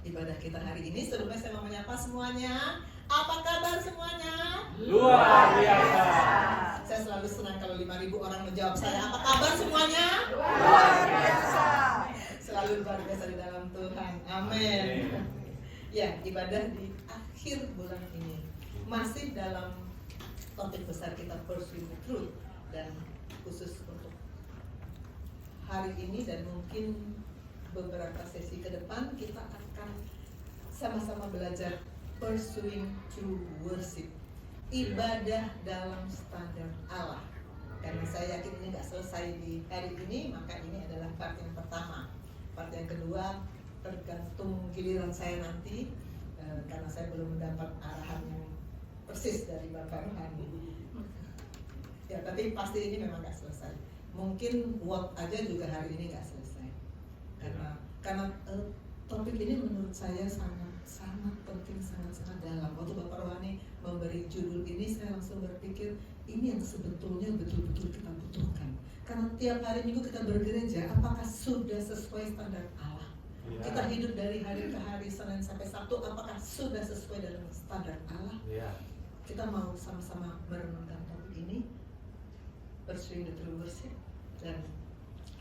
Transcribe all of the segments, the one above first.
ibadah kita hari ini. Sebelumnya saya mau menyapa semuanya. Apa kabar semuanya? Luar biasa. Saya selalu senang kalau 5.000 orang menjawab saya. Apa kabar semuanya? Luar biasa. Selalu luar biasa di dalam Tuhan. Amin. Ya, ibadah di akhir bulan ini masih dalam topik besar kita Pursuing the Truth, dan khusus untuk hari ini dan mungkin beberapa sesi ke depan kita akan sama-sama belajar Pursuing True Worship, ibadah dalam standar Allah. Karena saya yakin ini nggak selesai di hari ini, maka ini adalah part yang pertama. Part yang kedua tergantung giliran saya nanti, karena saya belum mendapat arahan yang persis dari Bapak Rohani. Ya, tapi pasti ini memang nggak selesai. Mungkin work aja juga hari ini nggak selesai. Karena topik ini menurut saya sangat penting, sangat dalam. Waktu Bapak Rohani memberi judul ini, saya langsung berpikir ini yang sebetulnya betul-betul kita butuhkan. Karena tiap hari Minggu kita bergereja, apakah sudah sesuai standar Allah? Ya. Kita hidup dari hari ke hari, Senin sampai Sabtu, apakah sudah sesuai dengan standar Allah? Ya. Kita mau sama-sama merenungkan topik ini, Pursuing the True Worship, dan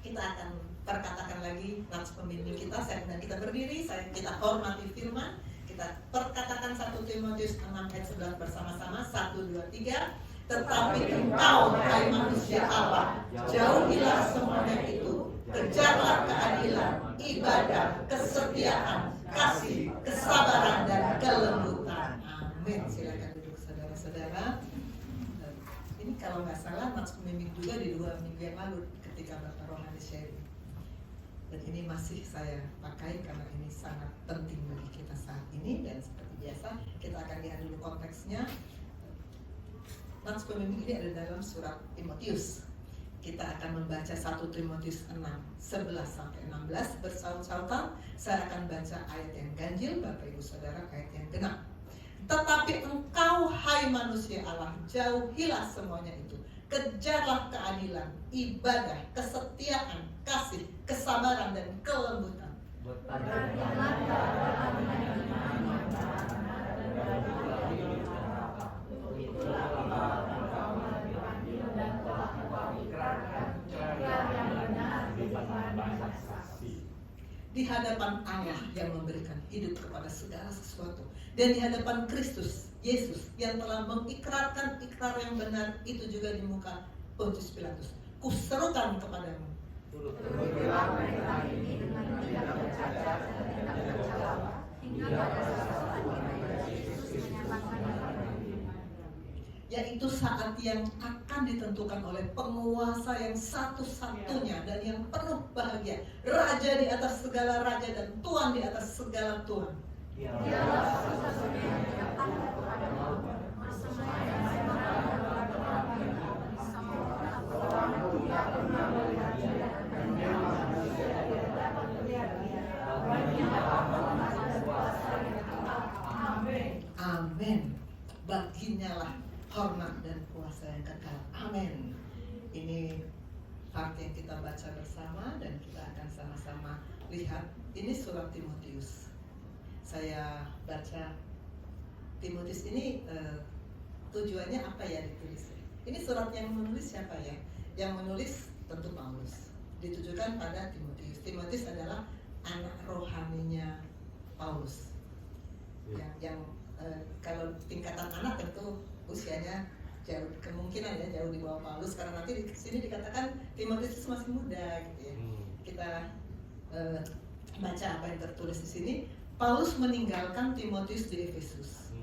kita akan perkatakan lagi nats pembimbing kita. Saya dan kita berdiri, kita hormati firman. Kita perkatakan 1 Timotius 6 ayat 11 bersama-sama. 1, 2, 3. Tetapi engkau, hai manusia Allah, jauhilah semuanya itu, kejarlah keadilan, ibadah, kesetiaan, kasih, kesabaran, dan kelembutan. Amin. Silakan duduk saudara-saudara. Ini kalau nggak salah nats pembimbing juga di 2 minggu yang lalu ketika Bapak Rohani sharing. Dan ini masih saya pakai karena ini sangat penting bagi kita saat ini. Dan seperti biasa kita akan lihat dulu konteksnya. Nats pembimbing ini ada dalam surat Timotius. Kita akan membaca 1 Timotius 6, 11 sampai 16 bersaut-sautan. Saya akan baca ayat yang ganjil, Bapak Ibu Saudara, ayat yang genap. Tetapi engkau, hai manusia Allah, jauhilah semuanya itu. Kejarlah keadilan, ibadah, kesetiaan, kasih, kesabaran, dan kelembutan. Di hadapan Allah yang memberikan hidup kepada segala sesuatu, dan di hadapan Kristus Yesus yang telah mengikrarkan ikrar yang benar itu juga di muka Pontius Pilatus, kuserukan kepadamu, turutilah perintah ini dengan tidak bercacat dan tidak tercela, hingga pada saat Yesus menyatakan yaitu saat yang akan ditentukan oleh penguasa yang satu-satunya dan yang penuh bahagia, Raja di atas segala raja dan Tuhan di atas segala Tuhan. Dialah satu-satunya yang datang kepada maut, bersama yang orang tidak pernah melihat dia, dan yang manusia tidak dapat melihat dia. Baginya Allah dan kuasa yang tetap. Amin. Amin. Baginya lah hormat dan kuasa yang kekal. Amin. Ini part yang kita baca bersama dan kita akan sama-sama lihat. Ini surat Timotius. Saya baca Timotius ini, tujuannya apa ya ditulis? Ini surat yang menulis siapa ya? Yang menulis tentu Paulus. Ditujukan pada Timotius. Timotius adalah anak rohaninya Paulus. Yang kalau tingkatan anak tentu usianya jauh, kemungkinan ya jauh di bawah Paulus, karena nanti di sini dikatakan Timotius masih muda gitu ya. Kita baca apa yang tertulis di sini. Paulus meninggalkan Timotius di Efesus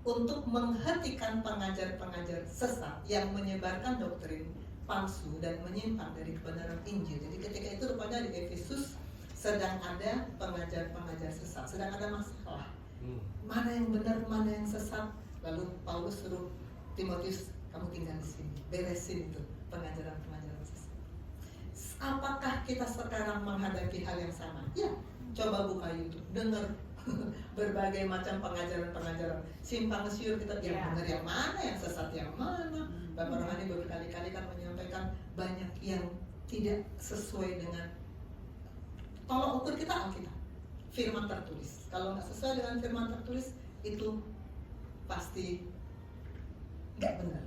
untuk menghentikan pengajar-pengajar sesat yang menyebarkan doktrin palsu dan menyimpang dari kebenaran Injil. Jadi ketika itu rupanya di Efesus sedang ada pengajar-pengajar sesat, sedang ada masalah. Mana yang benar, mana yang sesat. Lalu Paulus suruh Timotius, kamu tinggal di sini, beresin itu pengajaran-pengajaran sesat. Apakah kita sekarang menghadapi hal yang sama? Ya, coba buka YouTube, dengar berbagai macam pengajaran-pengajaran simpang siur. Kita yang benar yang mana, yang sesat yang mana. Bapak Rohani berkali-kali kan menyampaikan banyak yang tidak sesuai dengan tolak ukur kita Alkitab. firman tertulis. Kalau nggak sesuai dengan firman tertulis, itu pasti nggak benar.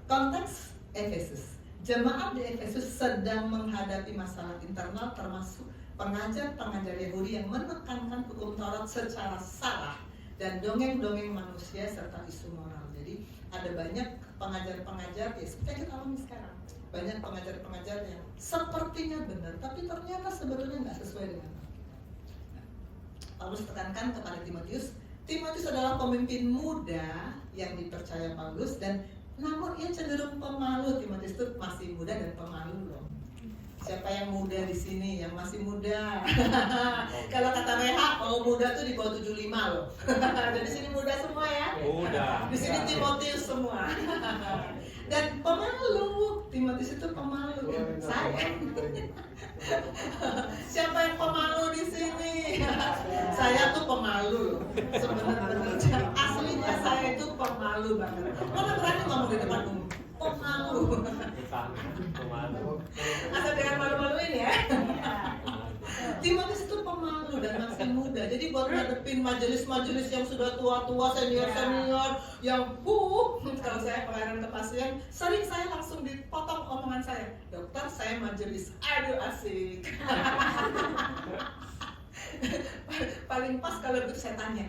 Konteks Efesus. Jemaat di Efesus sedang menghadapi masalah internal, termasuk pengajar-pengajar Yahudi yang menekankan hukum Taurat secara salah dan dongeng-dongeng manusia serta isu moral. Jadi ada banyak pengajar-pengajar ya seperti yang kita alami sekarang. Banyak pengajar-pengajar yang sepertinya benar, tapi ternyata sebetulnya nggak sesuai dengan Alkitab. Paulus tekankan kepada Timotius. Timotius adalah pemimpin muda yang dipercaya Paulus, dan namun ia cenderung pemalu. Timotius itu masih muda dan pemalu loh. Siapa yang muda di sini? Yang masih muda? Kalau kata WHO, muda tuh di bawah 75 loh. Jadi sini muda semua ya? Muda. Di sini Timotius semua. Dan pemalu. Timotius itu pemalu kan? Saya. Siapa yang pemalu di sini? Saya tuh pemalu loh. Sebenarnya aslinya saya itu pemalu banget. Mana berani ngomong di depan umum? Pemalu. Asal dengan malu-maluin ya. Timotius itu pemalu dan masih muda. Jadi buat ngadepin majelis-majelis yang sudah tua-tua, senior-senior, yang kalau saya pelayanan ke pasien, sering saya langsung dipotong omongan saya. Dokter, saya majelis. Aduh asik. Paling pas kalau begitu saya tanya,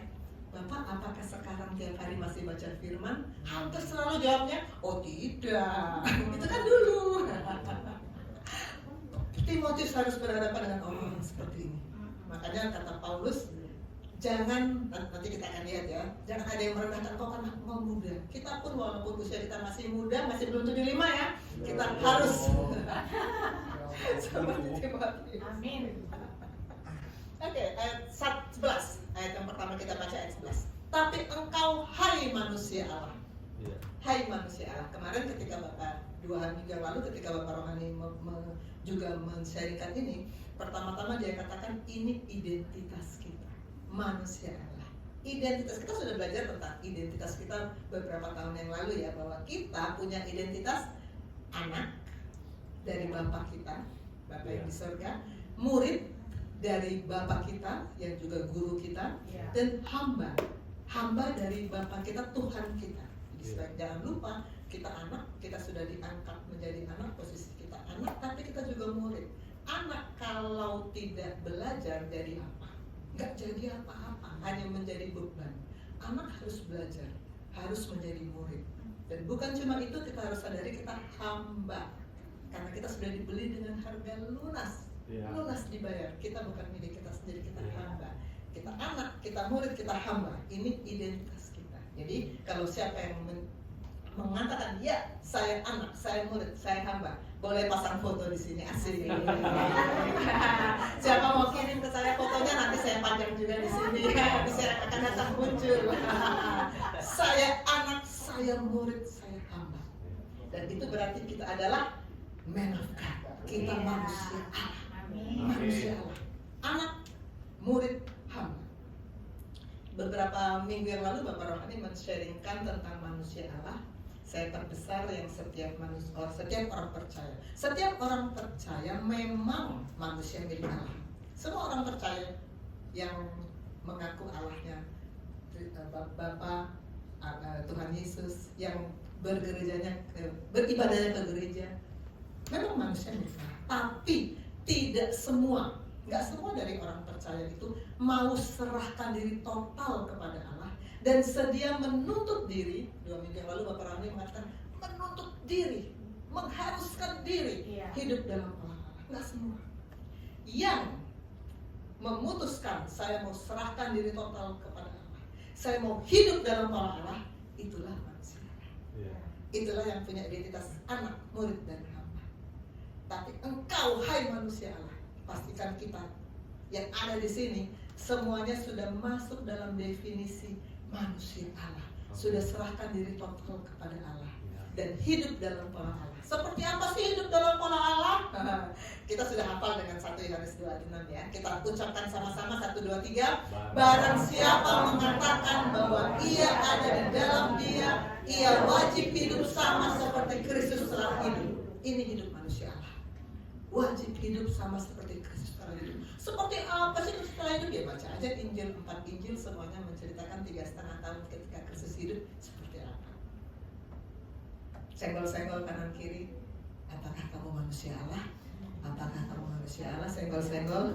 Bapak, apakah sekarang tiap hari masih baca firman? Hampir selalu jawabnya, oh tidak. Itu kan dulu. Timotius harus berhadapan dengan orang yang seperti ini. Makanya kata Paulus, jangan, nanti kita akan lihat ya, jangan ada yang merendahkan kau karena kau muda. Kita pun walaupun usia kita masih muda, masih belum 75 ya, kita harus seperti Timotius. Amin. Oke, ayat 11. Ayat yang pertama kita baca ayat 11. Tapi engkau, hai manusia Allah. Hai manusia Allah. Kemarin ketika Bapak 2 hari yang lalu ketika Bapak Rohani juga men-sharingkan ini, pertama-tama dia katakan ini identitas kita, manusia Allah. Identitas kita sudah belajar tentang identitas kita beberapa tahun yang lalu ya, bahwa kita punya identitas anak dari Bapak kita, Bapak yang di surga, murid dari Bapak kita yang juga guru kita, dan hamba dari Bapak kita, Tuhan kita. Jadi jangan lupa kita anak, kita sudah diangkat menjadi anak, posisi kita anak, tapi kita juga murid. Anak kalau tidak belajar jadi apa? Nggak jadi apa-apa, hanya menjadi beban. Anak harus belajar, harus menjadi murid. Dan bukan cuma itu, kita harus sadari kita hamba, karena kita sudah dibeli dengan harga lunas. Lunas dibayar, kita bukan milik kita sendiri, kita hamba. Kita anak, kita murid, kita hamba. Ini identitas kita. Jadi kalau siapa yang mengatakan ya saya anak, saya murid, saya hamba, boleh pasang foto di sini, asik. Siapa mau kirim ke saya fotonya, nanti saya panjang juga di sini. Bisa akan datang muncul. Saya anak, saya murid, saya hamba. Dan itu berarti kita adalah man of God. Kita manusia Allah. Manusia Allah. Anak, murid, hamba. Beberapa minggu yang lalu Bapak Rohani men-sharingkan tentang manusia Allah. Saya terbesar yang setiap orang percaya. Setiap orang percaya memang manusia milik Allah. Semua orang percaya yang mengaku Allahnya Bapa, Tuhan Yesus, yang beribadahnya ke gereja, memang manusia milik Allah. Tapi tidak semua, nggak semua dari orang percaya itu mau serahkan diri total kepada Allah dan sedia menuntut diri. 2 minggu yang lalu Bapak Rani mengatakan menuntut diri, mengharuskan diri hidup dalam pola Allah. Nggak semua. Yang memutuskan saya mau serahkan diri total kepada Allah, saya mau hidup dalam pola Allah, itulah manusia. Itulah yang punya identitas anak, murid, dan hamba. Tapi engkau, hai manusia Allah, pastikan kita yang ada di sini semuanya sudah masuk dalam definisi manusia Allah, sudah serahkan diri total kepada Allah dan hidup dalam pola Allah. Seperti apa sih hidup dalam pola Allah? Kita sudah hafal dengan 1 Yohanes 2 ayat 6 ya. Kita ucapkan sama-sama 1, 2, 3. Barang siapa mengatakan bahwa ia ada di dalam Dia, ia wajib hidup sama seperti Kristus telah hidup. Ini hidup manusia Allah. wajib hidup sama seperti Kristus setelah hidup. Seperti apa sih Kristus setelah hidup? Ya baca aja Injil, 4 Injil semuanya menceritakan 3,5 tahun ketika Kristus hidup seperti apa. Senggol-senggol kanan kiri. Apakah kamu manusia Allah? Apakah kamu manusia Allah? Senggol-senggol.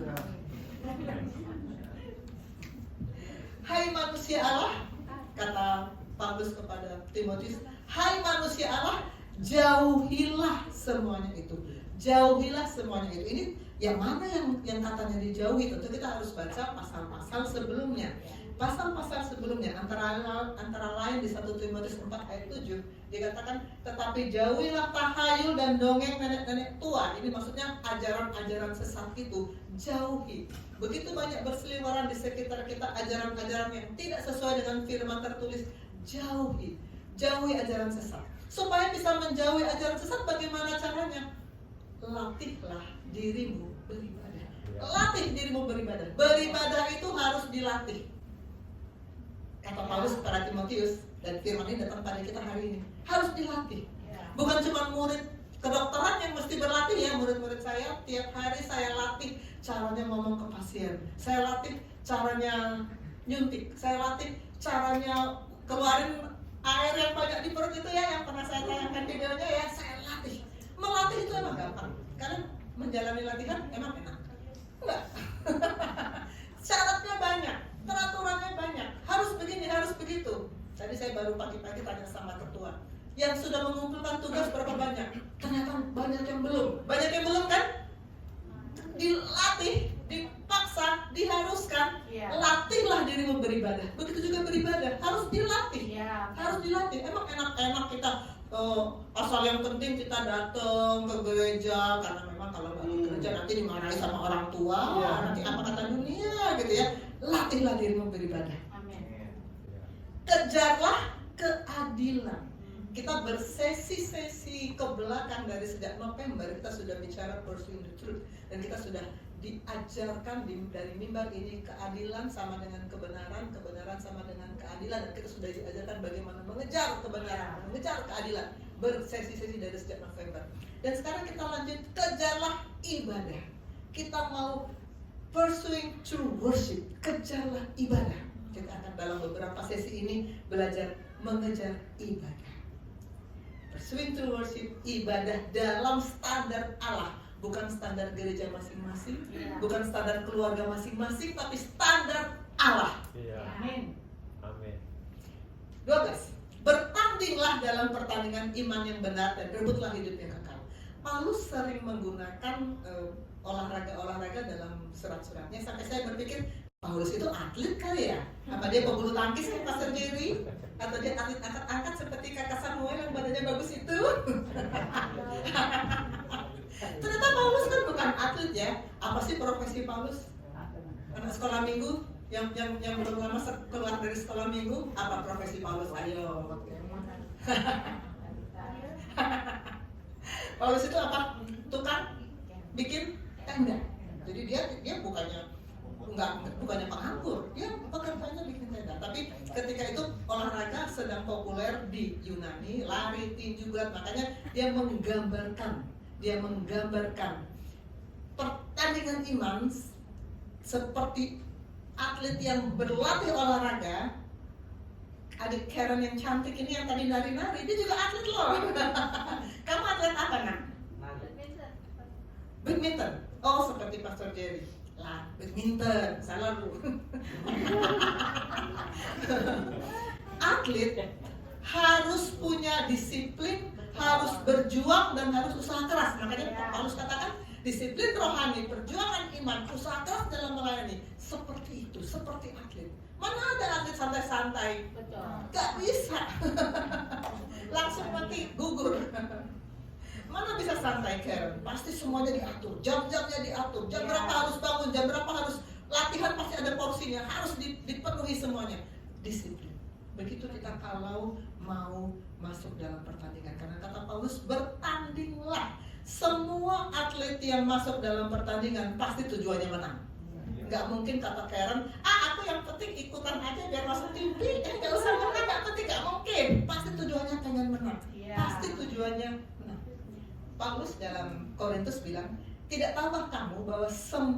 Hai manusia Allah, kata Paulus kepada Timotius, hai manusia Allah, jauhilah semuanya itu. Jauhilah semuanya itu. Ini yang mana yang katanya dijauhi? Tentu kita harus baca pasal-pasal sebelumnya. Pasal-pasal sebelumnya antara lain di 1 Timotius 4 ayat 7 dikatakan, tetapi jauhilah tahayul dan dongeng nenek-nenek tua. Ini maksudnya ajaran-ajaran sesat itu jauhi. Begitu banyak berseliweran di sekitar kita ajaran-ajaran yang tidak sesuai dengan firman tertulis. Jauhi ajaran sesat. Supaya bisa menjauhi ajaran sesat, bagaimana caranya? Latihlah dirimu beribadah. Latih dirimu beribadah. Beribadah itu harus dilatih. Kata Paulus kepada Timotius, dan firman ini datang pada kita hari ini, harus dilatih. Bukan cuma murid kedokteran yang mesti berlatih ya. Murid-murid saya tiap hari saya latih caranya ngomong ke pasien, saya latih caranya nyuntik, saya latih caranya keluarin air yang banyak di perut itu ya, yang pernah saya tayangkan videonya ya. Saya latih. Melatih itu emang gampang. Kalian menjalani latihan emang enak? Enggak. Syaratnya banyak, peraturannya banyak, harus begini, harus begitu. Tadi saya baru pagi-pagi tanya sama ketua, yang sudah mengumpulkan tugas berapa banyak? Ternyata banyak yang belum. Banyak yang belum kan? Dilatih, dipaksa, diharuskan. Latihlah dirimu beribadah. Begitu juga beribadah, harus dilatih. Harus dilatih. Emang enak-enak kita asal yang penting kita datang ke gereja, karena memang kalau nggak ke gereja nanti dimarahi sama orang tua, nanti apa kata dunia gitu ya. Latihlah dirimu beribadah. Kejarlah keadilan. Kita bersesi-sesi ke belakang dari sejak November kita sudah bicara pursuing the truth, dan kita sudah diajarkan dari mimbar ini keadilan sama dengan kebenaran, kebenaran sama dengan keadilan, dan kita sudah diajarkan bagaimana mengejar kebenaran, mengejar keadilan, bersesi-sesi dari sejak November. Dan sekarang kita lanjut, kejarlah ibadah. Kita mau pursuing true worship, kejarlah ibadah. Kita akan dalam beberapa sesi ini belajar mengejar ibadah. Pursuing true worship, ibadah dalam standar Allah, bukan standar gereja masing-masing, bukan standar keluarga masing-masing, tapi standar Allah. Amin. 12. Bertandinglah dalam pertandingan iman yang benar dan rebutlah hidup yang kekal. Paulus sering menggunakan olahraga-olahraga dalam surat-suratnya, sampai saya berpikir Paulus itu atlet kali ya? Apa dia pebulu tangkis kayak Pastor Jerry? Atau dia atlet angkat-angkat seperti kakak Samuel yang badannya bagus itu? Ternyata Paulus kan bukan atlet ya. Apa sih profesi Paulus? Anak sekolah minggu yang belum lama keluar dari sekolah minggu, apa profesi Paulus? Ayo. Paulus itu apa? Tukang bikin tenda. Jadi dia bukannya penganggur, dia pekerjaannya bikin tenda. Tapi ketika itu olahraga sedang populer di Yunani, lari, tinju gulat, makanya dia menggambarkan pertandingan iman seperti atlet yang berlatih olahraga. Adik Karen yang cantik ini yang tadi nari-nari, dia juga atlet loh. Kamu atlet apa nak? Badminton. Oh, seperti Pastor Jerry. Lah, badminton, salah lu. Atlet harus punya disiplin, harus berjuang dan harus usaha keras. Makanya Paulus katakan disiplin rohani, perjuangan iman, usaha keras dalam melayani. Seperti itu, seperti atlet. Mana ada atlet santai-santai? Betul. Gak bisa. Langsung mati, gugur. Mana bisa santai Karen? Pasti semuanya diatur, jam-jamnya diatur, jam berapa harus bangun, jam berapa harus latihan, pasti ada porsinya, harus dipenuhi semuanya. Disiplin. Begitu kita kalau mau masuk dalam pertandingan, karena kata Paulus, bertandinglah. Semua atlet yang masuk dalam pertandingan pasti tujuannya menang. Gak mungkin kata Karen, aku yang penting ikutan aja biar masuk tim B, gak usah menang, gak penting, gak mungkin. Pasti tujuannya pengen menang, pasti tujuannya menang. Paulus dalam Korintus bilang, Tidak tahukah kamu bahwa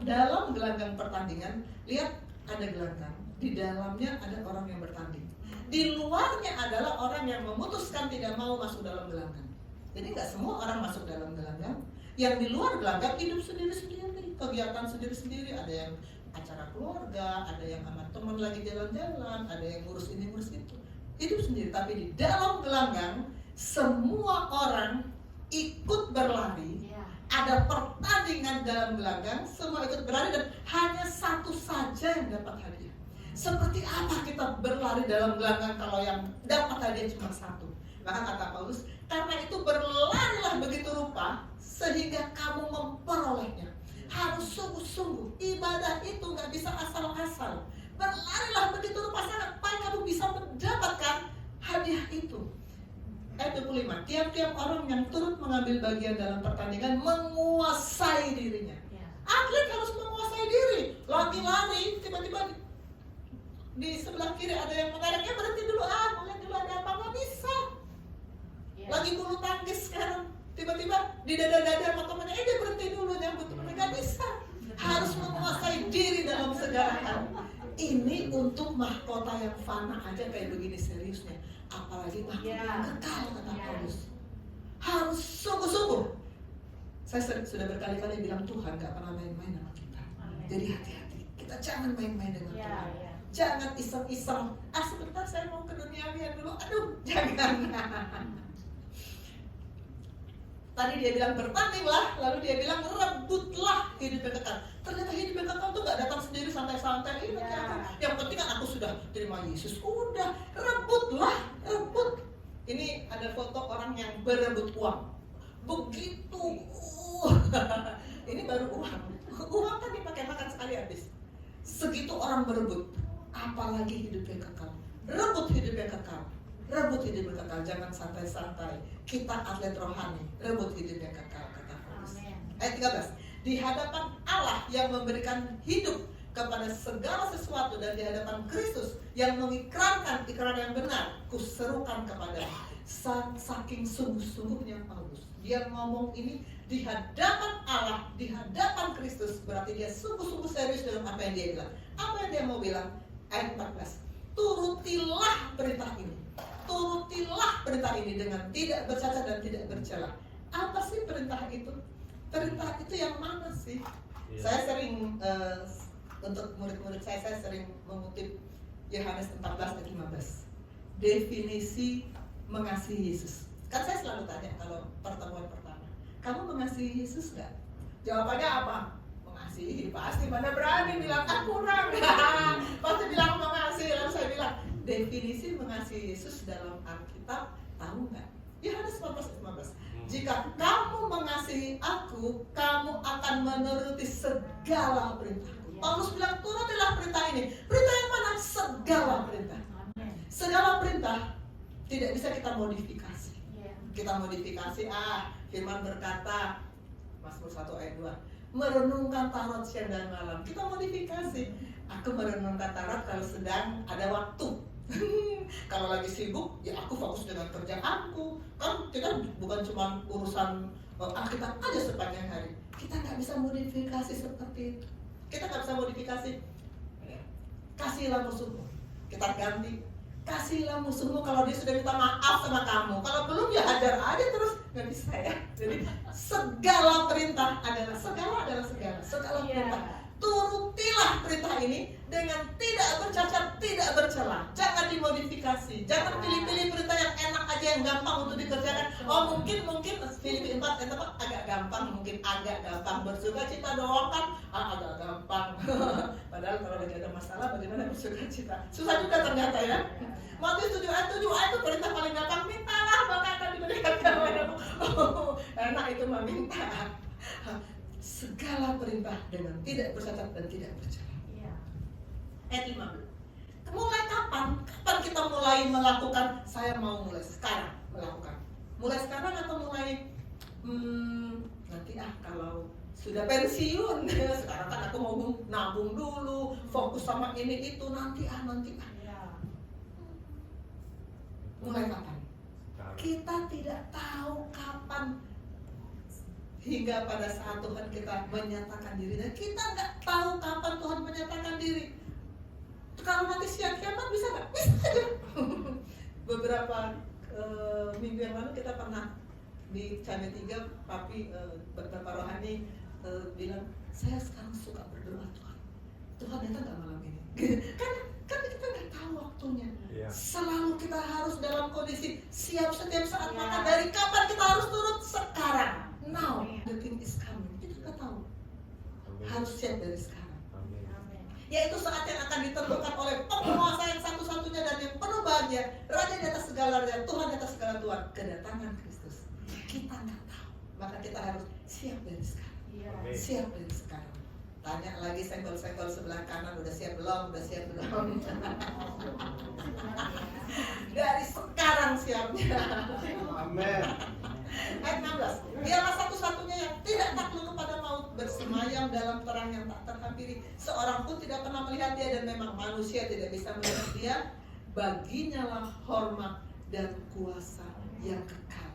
dalam gelanggang pertandingan, lihat ada gelanggang, di dalamnya ada orang yang bertanding. Di luarnya adalah orang yang memutuskan tidak mau masuk dalam gelanggang. Jadi nggak semua orang masuk dalam gelanggang. Yang di luar gelanggang hidup sendiri-sendiri, kegiatan sendiri-sendiri. Ada yang acara keluarga, ada yang sama teman lagi jalan-jalan, ada yang ngurus ini ngurus itu. Hidup sendiri. Tapi di dalam gelanggang semua orang ikut berlari. Ada pertandingan dalam gelanggang, semua ikut berlari dan hanya satu saja yang dapat hadiah. Seperti apa kita berlari dalam gelanggang kalau yang dapat hadiah cuma satu? Maka kata Paulus, karena itu berlarilah begitu rupa sehingga kamu memperolehnya. Harus sungguh-sungguh. Ibadah itu nggak bisa asal-asal. Berlarilah begitu rupa sampai kamu bisa mendapatkan hadiah itu. Ayat 25, tiap-tiap orang yang turut mengambil bagian dalam pertandingan menguasai dirinya. Atlet harus menguasai diri. Lari-lari, tiba-tiba di sebelah kiri ada yang mengereknya, berhenti dulu, melihat dulu ada apa, nggak bisa. Lagi bulu tangkis sekarang, tiba-tiba di dada-dada sama temannya, dia berhenti dulu, nyambut temannya, nggak bisa. Harus menguasai diri dalam segala hal. Ini untuk mahkota yang fana aja kayak begini seriusnya. Apalagi mahkota yang kekal, kata Paulus. Harus sungguh-sungguh. Saya sudah berkali-kali bilang Tuhan gak pernah main-main sama kita. Jadi hati-hati. Kita jangan main-main dengan Tuhan. Jangan iseng-iseng. Sebentar saya mau ke duniawian dulu. Aduh, jangan. Tadi dia bilang bertandinglah, lalu dia bilang rebutlah hidup yang kekal. Ternyata hidup yang kekal tuh gak datang sendiri santai-santai. Yang penting kan aku sudah terima Yesus. Udah, rebutlah, rebut. Ini ada foto orang yang berebut uang. Begitu, ini baru uang. Uang kan dipakai makan sekali habis. Segitu orang berebut. Apalagi hidup yang kekal. Rebut hidup yang kekal. Rebut hidup yang kekal, jangan santai-santai. Kita atlet rohani, rebut hidup yang kekal, kata Paulus. Ayat 13, di hadapan Allah yang memberikan hidup kepada segala sesuatu dan di hadapan Kristus yang mengikrarkan ikrar yang benar, kuserukan kepada saking sungguh-sungguhnya Paulus. Dia ngomong ini di hadapan Allah, di hadapan Kristus, berarti dia sungguh-sungguh serius dalam apa yang dia bilang. Apa yang dia mau bilang? Ayat 14, turutilah perintah ini. Turutilah perintah ini dengan tidak bercacat dan tidak bercela. Apa sih perintah itu? Perintah itu yang mana sih? Saya sering untuk murid-murid saya sering mengutip Yohanes 14 dan 15. Definisi mengasihi Yesus. Kan saya selalu tanya kalau pertemuan pertama, kamu mengasihi Yesus nggak? Jawabannya apa? Mengasihi. Pasti mana berani bilang kurang. Pasti bilang mengasihi. Lalu saya bilang, definisi mengasihi Yesus dalam Alkitab tahu nggak? Yohanes 14:15. Jika kamu mengasihi aku, kamu akan menuruti segala perintahku. Paulus bilang turutilah perintah ini. Perintah yang mana? Segala perintah. Segala perintah tidak bisa kita modifikasi. Kita modifikasi. Firman berkata, Mazmur 1 ayat 2, merenungkan Taurat siang dan malam. Kita modifikasi. Aku merenungkan Taurat kalau sedang ada waktu. Kalau lagi sibuk, ya aku fokus dengan kerjaanku. Kan kita bukan cuma urusan Alkitab aja sepanjang hari. Kita nggak bisa modifikasi seperti itu. Kita nggak bisa modifikasi. Kasihlah musuhmu. Kita ganti. Kasihlah musuhmu kalau dia sudah minta maaf sama kamu. Kalau belum ya hajar aja terus. Nggak bisa ya. Jadi segala perintah adalah segala perintah. Turutilah perintah ini dengan tidak bercacat, tidak bercela. Jangan dimodifikasi. Jangan pilih-pilih perintah yang enak aja, yang gampang untuk dikerjakan. Mungkin Filipi 4 agak gampang, bersuka cita doang kan agak gampang. Padahal kalau lagi ada masalah bagaimana bersuka cita? Susah juga ternyata ya. Matius 7 ayat itu perintah paling gampang. Mintalah maka akan diberikan kepadamu. Enak itu meminta. Segala perintah dengan tidak bercacat dan tidak bercela. Ayat 15. Mulai kapan? Kapan kita mulai melakukan? Saya mau mulai sekarang melakukan. Mulai sekarang atau mulai nanti kalau sudah pensiun. Sekarang kan aku mau nabung dulu, fokus sama ini itu nanti. Mulai kapan? Kita tidak tahu kapan. hingga pada saat Tuhan kita menyatakan diri, dan kita nggak tahu kapan Tuhan menyatakan diri. Kalau nanti siang kiamat bisa nggak? Bisa aja. Beberapa minggu yang lalu kita pernah di KB3, Papi beberapa rohani bilang, saya sekarang suka berdoa Tuhan. Tuhan datang nggak malam ini? kan kita nggak tahu waktunya. Selalu kita harus dalam kondisi siap setiap saat. Maka dari kapan kita harus turut? Sekarang. Now, the king is coming. Kita nggak tahu. Harus siap dari sekarang. Yaitu saat yang akan ditentukan oleh penguasa yang satu-satunya dan yang penuh bahagia, Raja di atas segala raja, Tuhan di atas segala Tuhan, kedatangan Kristus. Kita nggak tahu. Maka kita harus siap dari sekarang. Siap dari sekarang. Tanya lagi senggol-senggol sebelah kanan, udah siap belum? Udah siap belum? Dari sekarang siapnya. Amin. Ayat 16. Dialah satu-satunya yang tidak takluk kepada maut, bersemayam dalam terang yang tak terhampiri. Seorang pun tidak pernah melihat dia, dan memang manusia tidak bisa melihat dia. Baginya lah hormat dan kuasa yang kekal.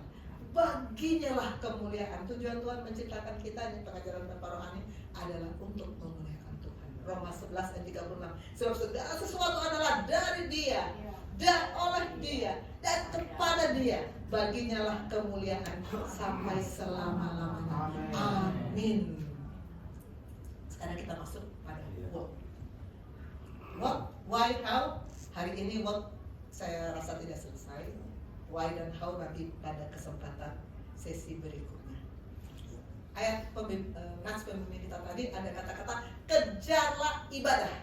Baginya lah kemuliaan. Tujuan Tuhan menciptakan kita, ini pengajaran Bapak Rohani, adalah untuk memuliakan Tuhan. Roma 11 ayat 36. Sebab segala sesuatu adalah dari Dia, dan oleh Dia, dan kepada Dia. Baginya lah kemuliaan sampai selama-lamanya. Amin. Sekarang kita masuk pada what. What, why, how. Hari ini what saya rasa tidak selesai. Why dan how nanti pada kesempatan sesi berikutnya. Ayat nats pembimbing kita tadi ada kata-kata kejarlah ibadah.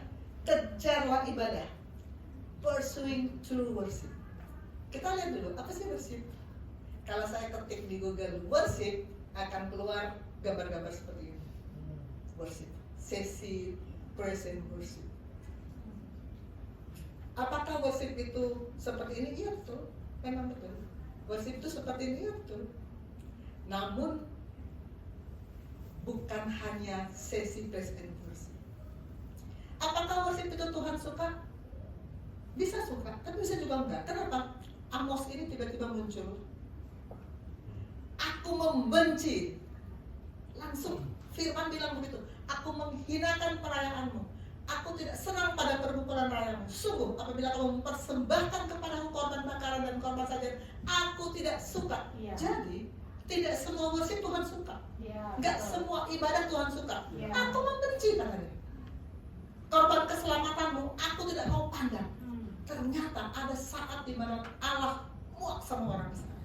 Kejarlah ibadah. Pursuing true worship. Kita lihat dulu, apa sih worship? Kalau saya ketik di Google worship, akan keluar gambar-gambar seperti ini. Worship, sesi person worship. Apakah worship itu seperti ini? Iya betul, memang betul. Worship itu seperti ini, iya betul. Namun bukan hanya sesi person worship. Apakah worship itu Tuhan suka? Bisa suka, tapi bisa juga enggak. Kenapa? Amos ini tiba-tiba muncul. Aku membenci. Langsung firman bilang begitu. Aku menghinakan perayaanmu. Aku tidak senang pada perbukulan rayamu. Sungguh, apabila kamu mempersembahkan kepadaku korban bakaran dan korban sajian, aku tidak suka. Jadi, tidak semua worship Tuhan suka. Enggak semua ibadah Tuhan suka. Aku membenci katanya. Korban keselamatanmu, aku tidak mau pandang. Ternyata ada saat di mana Allah muak sama orang Israel.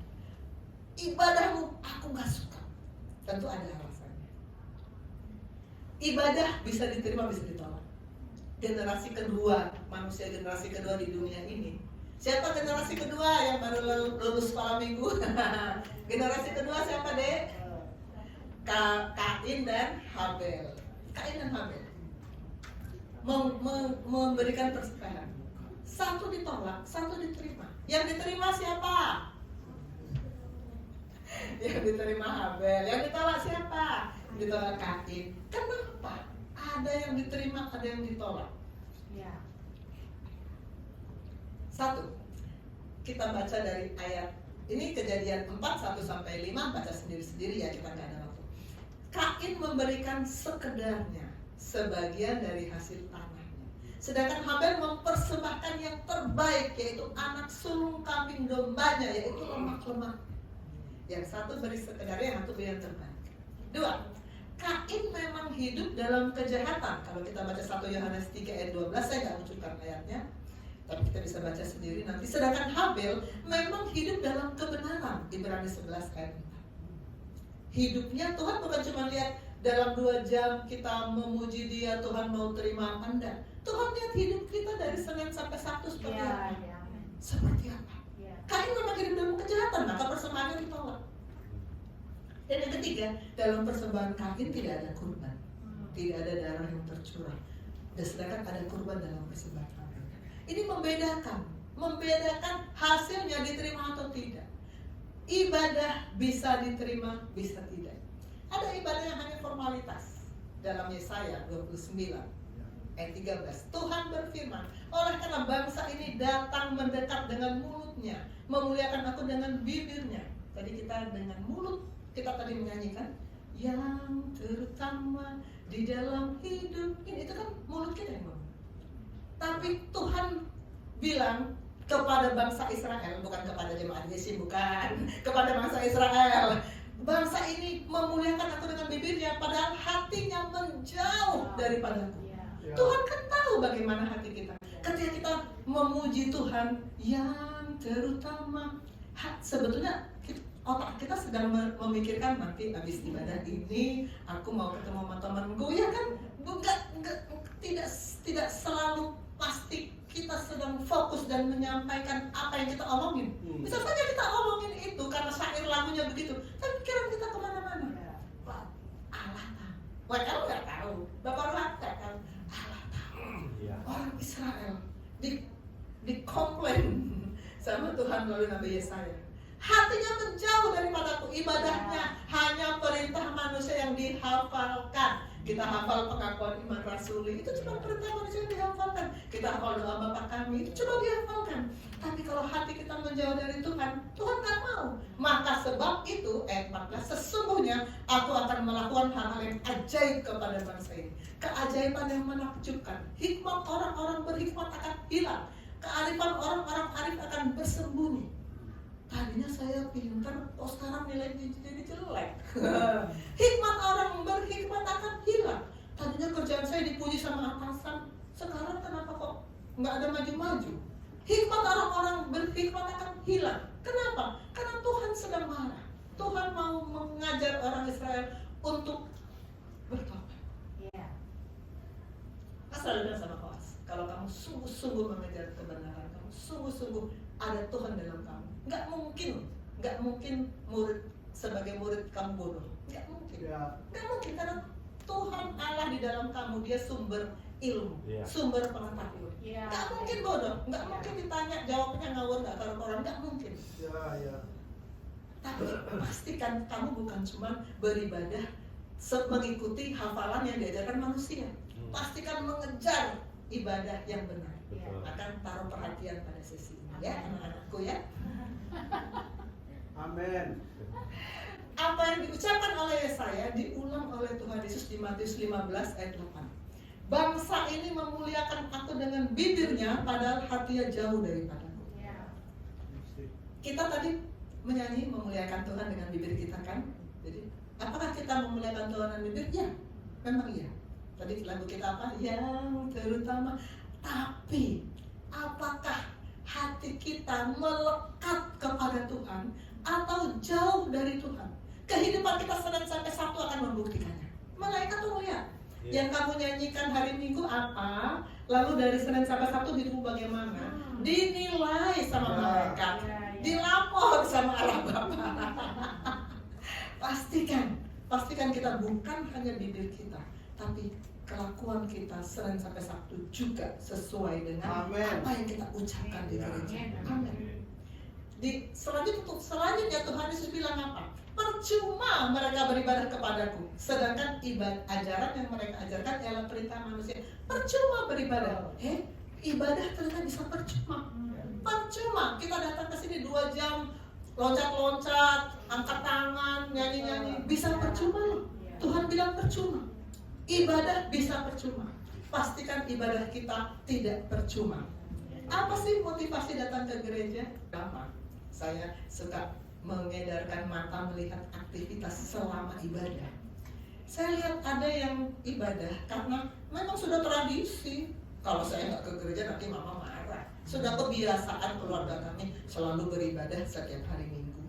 Ibadahmu aku gak suka. Tentu ada alasannya. Ibadah bisa diterima, bisa ditolak. Generasi kedua, manusia generasi kedua di dunia ini. Siapa generasi kedua yang baru lulus sekolah minggu? Generasi kedua siapa, Dek? Kain dan Habel. Kain dan Habel memberikan persembahan. Satu ditolak, satu diterima. Yang diterima siapa? Yang diterima Habel. Yang ditolak siapa? Ditolak Kain. Kenapa? Ada yang diterima, ada yang ditolak. Satu, kita baca dari ayat ini, Kejadian 4, 1-5, baca sendiri-sendiri ya, kita nggak ada waktu. Kain memberikan sekedarnya, sebagian dari hasil tanahnya. Sedangkan Habel mempersembahkan yang terbaik, yaitu anak sulung kambing dombanya, yaitu lemak-lemak. Yang satu beri sekedarnya, yang satu beri yang terbaik. Dua, Kain memang hidup dalam kejahatan. Kalau kita baca 1 Yohanes 3 ayat 12, saya nggak menunjukkan ayatnya, tapi kita bisa baca sendiri nanti. Sedangkan Habel memang hidup dalam kebenaran. Ibrani 11 ayat 4. Hidupnya Tuhan bukan cuma lihat dalam 2 jam kita memuji Dia, Tuhan mau terima Anda. Tuhan lihat hidup kita dari Senin sampai Sabtu seperti apa. Seperti apa. Kain memang hidup dalam kejahatan, maka persembahannya ditolak. Dan yang ketiga, dalam persembahan Kain tidak ada kurban, tidak ada darah yang tercurah. Dan sedangkan ada kurban dalam persembahan Habel. Ini membedakan hasilnya diterima atau tidak. Ibadah bisa diterima, bisa tidak. Ada ibadah yang hanya formalitas. Dalam Yesaya 29 ayat 13, Tuhan berfirman, oleh karena bangsa ini datang mendekat dengan mulutnya, memuliakan aku dengan bibirnya. Tadi kita dengan mulut, kita tadi menyanyikan, yang terutama di dalam hidup ini. Itu kan mulut kita yang ngomong. Tapi Tuhan bilang kepada bangsa Israel, bukan kepada jemaat Yesus, bukan, kepada bangsa Israel, bangsa ini memuliakan aku dengan bibirnya, padahal hatinya menjauh daripadaku. Tuhan kan tahu bagaimana hati kita. Ketika kita memuji Tuhan yang terutama, sebetulnya otak kita sedang memikirkan nanti habis ibadah ini aku mau ketemu sama temanku, ya kan? Tidak selalu pasti kita sedang fokus dan menyampaikan apa yang kita omongin. Bisa saja kita omongin itu karena syair lagunya begitu, tapi pikiran kita kemana-mana. Allah tahu, WL nggak tahu, Bapak Rohat nggak tahu, Allah tahu. Orang Israel dikomplain sama Tuhan melalui Nabi Yesaya. Hatinya menjauh daripadaku, ibadahnya hanya perintah manusia yang dihafalkan. Kita hafal pengakuan iman rasuli, itu cuma perintah manusia yang dihafalkan. Kita hafal doa Bapa kami, itu cuma dihafalkan. Tapi kalau hati kita menjauh dari Tuhan, Tuhan tak mau. Maka sebab itu, ayat 14, sesungguhnya aku akan melakukan hal-hal yang ajaib kepada bangsa ini. Keajaiban yang menakjubkan. Hikmat orang-orang berhikmat akan hilang. Kearifan orang-orang arif akan bersembunyi. Tadinya saya pintar, kok sekarang nilainya jadi jelek. Hikmat orang berhikmat akan hilang. Tadinya kerjaan saya dipuji sama atasan, sekarang kenapa kok nggak ada maju-maju? Hikmat orang-orang berhikmat akan hilang. Kenapa? Karena Tuhan sedang marah. Tuhan mau mengajar orang Israel untuk bertobat. Asal bilang sama Koas, kalau kamu sungguh-sungguh mengejar kebenaran, kamu sungguh-sungguh ada Tuhan dalam kamu, nggak mungkin murid sebagai murid kamu bodoh, nggak mungkin karena Tuhan Allah di dalam kamu, dia sumber ilmu, sumber pengetahuan, nggak mungkin bodoh, nggak mungkin ditanya jawabnya ngawur nggak karuan, nggak mungkin. Tapi pastikan kamu bukan cuma beribadah mengikuti hafalan yang diajarkan manusia, pastikan mengejar ibadah yang benar. Akan taruh perhatian pada sesi ini, ya anak-anakku ya. Amin. Apa yang diucapkan oleh Yesaya diulang oleh Tuhan Yesus di Matius 15 ayat 8. Bangsa ini memuliakan aku dengan bibirnya, padahal hatinya jauh daripadaku. Kita tadi menyanyi memuliakan Tuhan dengan bibir kita kan? Jadi apakah kita memuliakan Tuhan dengan bibir? Ya, memang iya. Tadi lagu kita apa? Yang terutama. Tapi apakah hati kita melekat kepada Tuhan atau jauh dari Tuhan? Kehidupan kita Senin sampai Sabtu akan membuktikannya. Malaikat tuh lihat, yang kamu nyanyikan hari Minggu apa, lalu dari Senin sampai Sabtu hidupmu bagaimana, dinilai sama malaikat, dilapor sama Allah Bapa. Pastikan kita bukan hanya bibir kita, tapi kelakuan kita Senin sampai Sabtu juga sesuai dengan apa yang kita ucapkan di gereja. Amin. Selanjutnya Tuhan Yesus bilang apa? Percuma mereka beribadah kepadaku, sedangkan ajaran yang mereka ajarkan ialah perintah manusia. Percuma beribadah. Ibadah ternyata bisa percuma. Percuma kita datang ke sini 2 jam loncat-loncat, angkat tangan, nyanyi-nyanyi, bisa percuma. Tuhan bilang percuma. Ibadah bisa percuma. Pastikan ibadah kita tidak percuma. Apa sih motivasi datang ke gereja? Gampang. Saya suka mengedarkan mata melihat aktivitas selama ibadah. Saya lihat ada yang ibadah karena memang sudah tradisi. Kalau saya nggak ke gereja nanti mama marah. Sudah kebiasaan keluarga kami selalu beribadah setiap hari Minggu.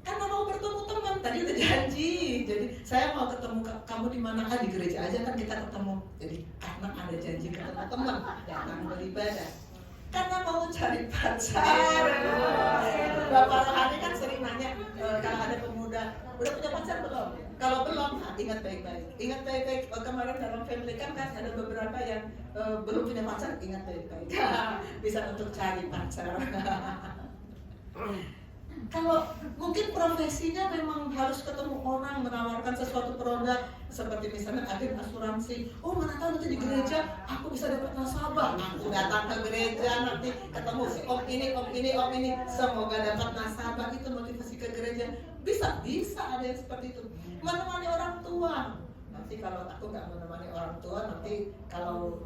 Karena mau bertemu teman, tadi udah janji. Jadi saya mau ketemu kamu di mana? Di gereja aja kan kita ketemu. Jadi karena ada janji ketemu teman, datang beribadah. Karena mau cari pacar. Bapak Rohani kan sering nanya kalau ada pemuda, udah punya pacar belum? Kalau belum, ingat baik-baik. Ingat baik-baik. Kemarin dalam family kan ada beberapa yang belum punya pacar, ingat baik-baik. Bisa untuk cari pacar. Kalau mungkin profesinya memang harus ketemu orang, menawarkan sesuatu produk seperti misalnya agen asuransi. Oh, mana tahu nanti di gereja aku bisa dapat nasabah. Aku datang ke gereja nanti ketemu si om ini, semoga dapat nasabah. Itu motivasi ke gereja. Bisa ada yang seperti itu. Menemani orang tua. Nanti kalau aku nggak menemani orang tua, nanti kalau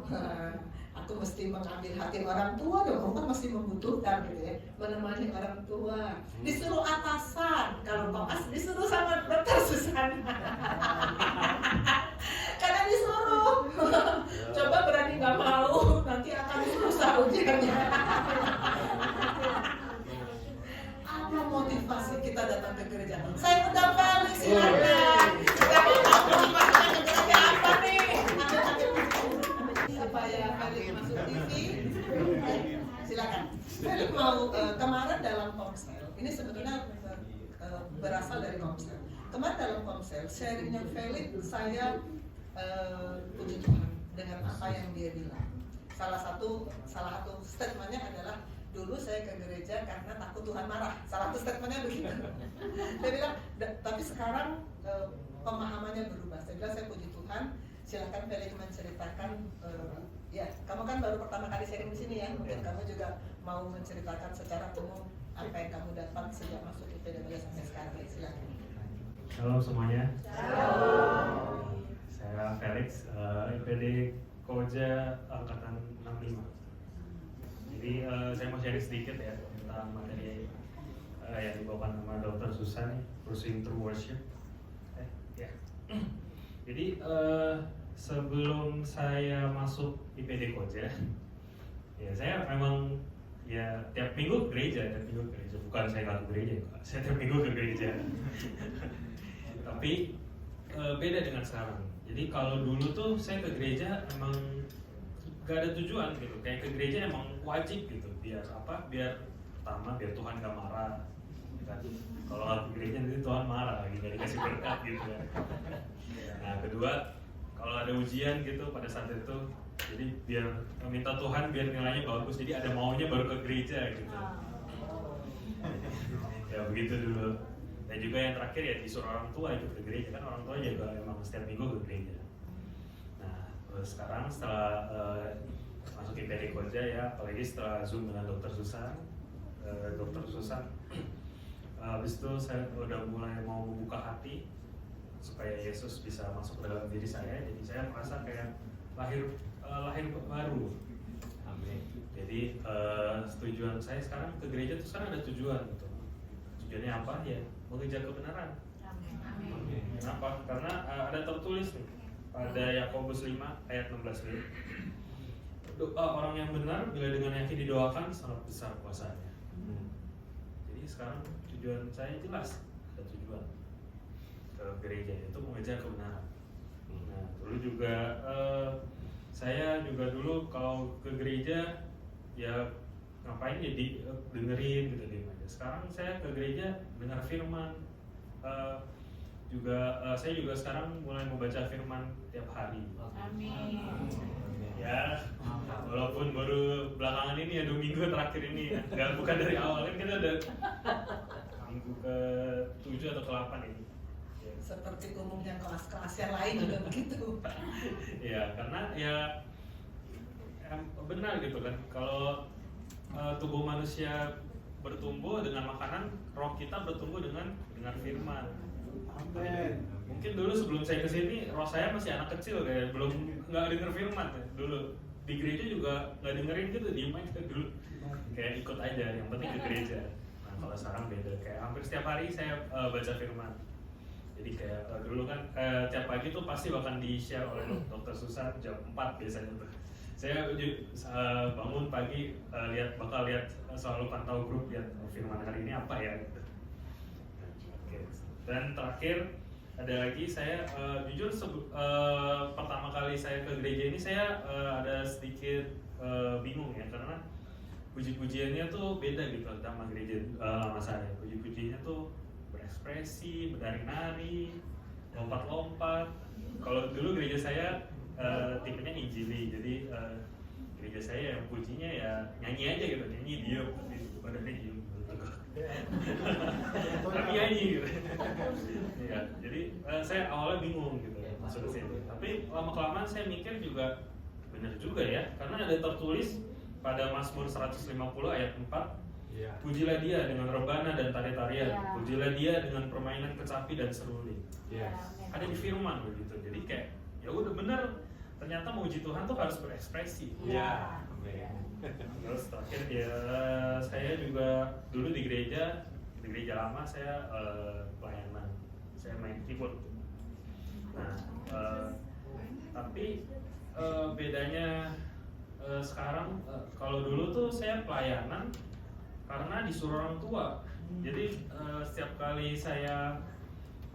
aku mesti mengambil hati orang tua dong, kan masih membutuhkan gitu ya, menemani orang tua. Disuruh atasan, kalau koas disuruh sama dokter Susan. Karena disuruh. Coba berani nggak mau, nanti akan susah ujiannya. Apa motivasi kita datang ke gereja? Saya undang Felix, silakan. Tapi motivasinya ke gereja apa nih? Supaya Felix masuk TV, silakan. Felix mau kemarin dalam Komsel, ini sebetulnya berasal dari Komsel. Kemarin dalam Komsel, sharingnya Felix, saya puji Tuhan dengan apa yang dia bilang. Salah satu statementnya adalah, dulu saya ke gereja karena takut Tuhan marah. Salah satu statementnya begitu. Dia bilang, tapi sekarang pemahamannya berubah. Saya bilang, saya puji Tuhan. Silakan Felix menceritakan. Ya, kamu kan baru pertama kali sharing di sini ya. Mungkin kamu juga mau menceritakan secara umum apa yang kamu dapat sejak masuk IPD sampai sekarang. Silakan. Halo semuanya. Halo. Saya Felix, IPD Koja angkatan 65. Jadi saya mau sharing sedikit ya tentang materi yang dibawakan sama Dr. Susan, Pursuing True Worship. Ya. Jadi sebelum saya masuk IPD Koja, ya saya memang ya tiap minggu ke gereja. Bukan saya nggak ke gereja, saya tiap minggu ke gereja. Tapi beda dengan sekarang. Jadi kalau dulu tuh saya ke gereja emang gak ada tujuan gitu, kayak ke gereja emang wajib gitu, biar apa? Biar pertama biar Tuhan gak marah, kan? Kalau ke gereja nanti Tuhan marah lagi, gak dikasih berkat gitu ya. Nah kedua, kalau ada ujian gitu pada saat itu, jadi biar minta Tuhan biar nilainya bagus, jadi ada maunya baru ke gereja gitu. Ya begitu dulu. Dan juga yang terakhir ya disuruh orang tua ikut ke gereja, kan orang tua juga emang setiap minggu ke gereja. Nah sekarang setelah masuk IPD Koja ya, apalagi setelah Zoom dengan Dr. Susan, habis itu saya udah mulai mau membuka hati supaya Yesus bisa masuk ke dalam diri saya. Jadi saya merasa kayak lahir baru. Amin. Jadi tujuan saya sekarang ke gereja itu sekarang ada tujuan gitu. Tujuannya apa ya? Mengejar kebenaran. Amin. Kenapa? Karena ada tertulis nih pada Yakobus 5 ayat 16 ini. Doa orang yang benar bila dengan yakin didoakan sangat besar kuasanya. Jadi sekarang tujuan saya jelas, ada tujuan ke gereja itu mengejar kebenaran. Nah, dulu juga saya juga dulu kalau ke gereja ya ngapain ya dengerin gitu deh. Sekarang saya ke gereja dengar firman, saya juga sekarang mulai membaca firman tiap hari. Amin. Ya, walaupun baru belakangan ini ya 2 minggu terakhir ini, bukan dari awal kan kita udah minggu ke-7 atau ke-8 ini. Ya. Seperti umumnya kelas-kelas yang lain juga begitu. Ya, karena ya benar gitu kan, kalau tubuh manusia bertumbuh dengan makanan, roh kita bertumbuh dengan firman. Amen. Mungkin dulu sebelum saya kesini, roh saya masih anak kecil kayak belum nggak denger firman ya. Dulu di gereja juga nggak dengerin gitu, diem aja dulu, kayak ikut aja, yang penting ke gereja. Nah kalau sekarang beda, kayak hampir setiap hari saya baca firman. Jadi kayak dulu kan tiap pagi tuh pasti bahkan di-share oleh Dr. Susan jam 4 biasanya tuh. Saya bangun pagi bakal lihat selalu pantau grup lihat firman hari ini apa ya gitu. Dan terakhir ada lagi saya jujur pertama kali saya ke gereja ini saya ada sedikit bingung ya, karena puji-pujiannya tuh beda gitu sama gereja lama saya. Puji-pujiannya tuh berekspresi, bernari-nari, lompat-lompat. Kalau dulu gereja saya tipenya injili, jadi gereja saya yang pujinya ya nyanyi aja gitu, nyanyi diam, badannya diam. Tapi nyanyi gitu. Ya, jadi saya awalnya bingung gitu masuk ke sini. Tapi lama-kelamaan saya mikir juga benar juga ya, karena ada tertulis pada Mazmur 150 ayat 4, pujilah dia dengan rebana dan tari-tarian, pujilah dia dengan permainan kecapi dan seruling. Ada di firman begitu. Jadi kayak ya udah benar, ternyata memuji Tuhan tuh harus berekspresi. Terus terakhir ya saya juga dulu di gereja lama saya pelayanan, saya main keyboard. Nah tapi bedanya sekarang kalau dulu tuh saya pelayanan karena disuruh orang tua. Jadi setiap kali saya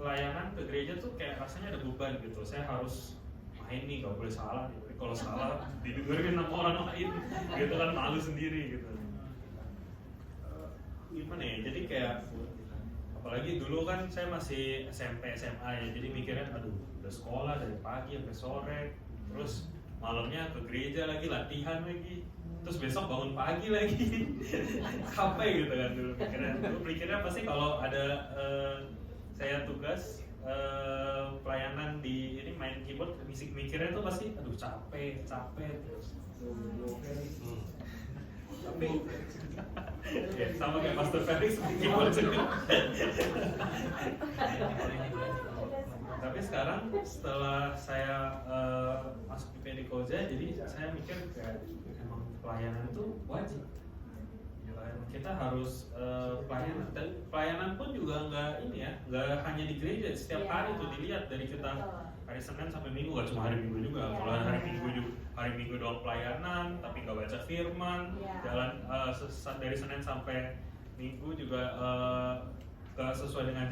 pelayanan ke gereja tuh kayak rasanya ada beban gitu. Saya harus main nih, gak boleh salah gitu. Kalau salah didengerin sama orang lain gitu kan, malu sendiri gitu. Gimana ya, jadi kayak apalagi dulu kan saya masih SMP SMA ya, jadi mikirnya aduh udah sekolah dari pagi sampai sore, terus malamnya ke gereja lagi, latihan lagi, terus besok bangun pagi lagi. Capek gitu kan dulu mikirnya pasti kalau ada saya tugas pelayanan di ini main keyboard, mikirnya tuh pasti aduh capek terus. Tapi ya, sama kayak Pastor Felix main keyboard juga. Tapi sekarang setelah saya masuk di PD Koja, jadi saya mikir kayak emang pelayanan itu wajib. Kita harus pelayanan, dan pelayanan pun juga nggak hanya di gereja. Setiap hari tuh dilihat dari kita hari Senin sampai Minggu, gak cuma hari Minggu juga. Kalau hari Minggu doang pelayanan, tapi nggak baca firman, jalan dari Senin sampai Minggu juga gak sesuai dengan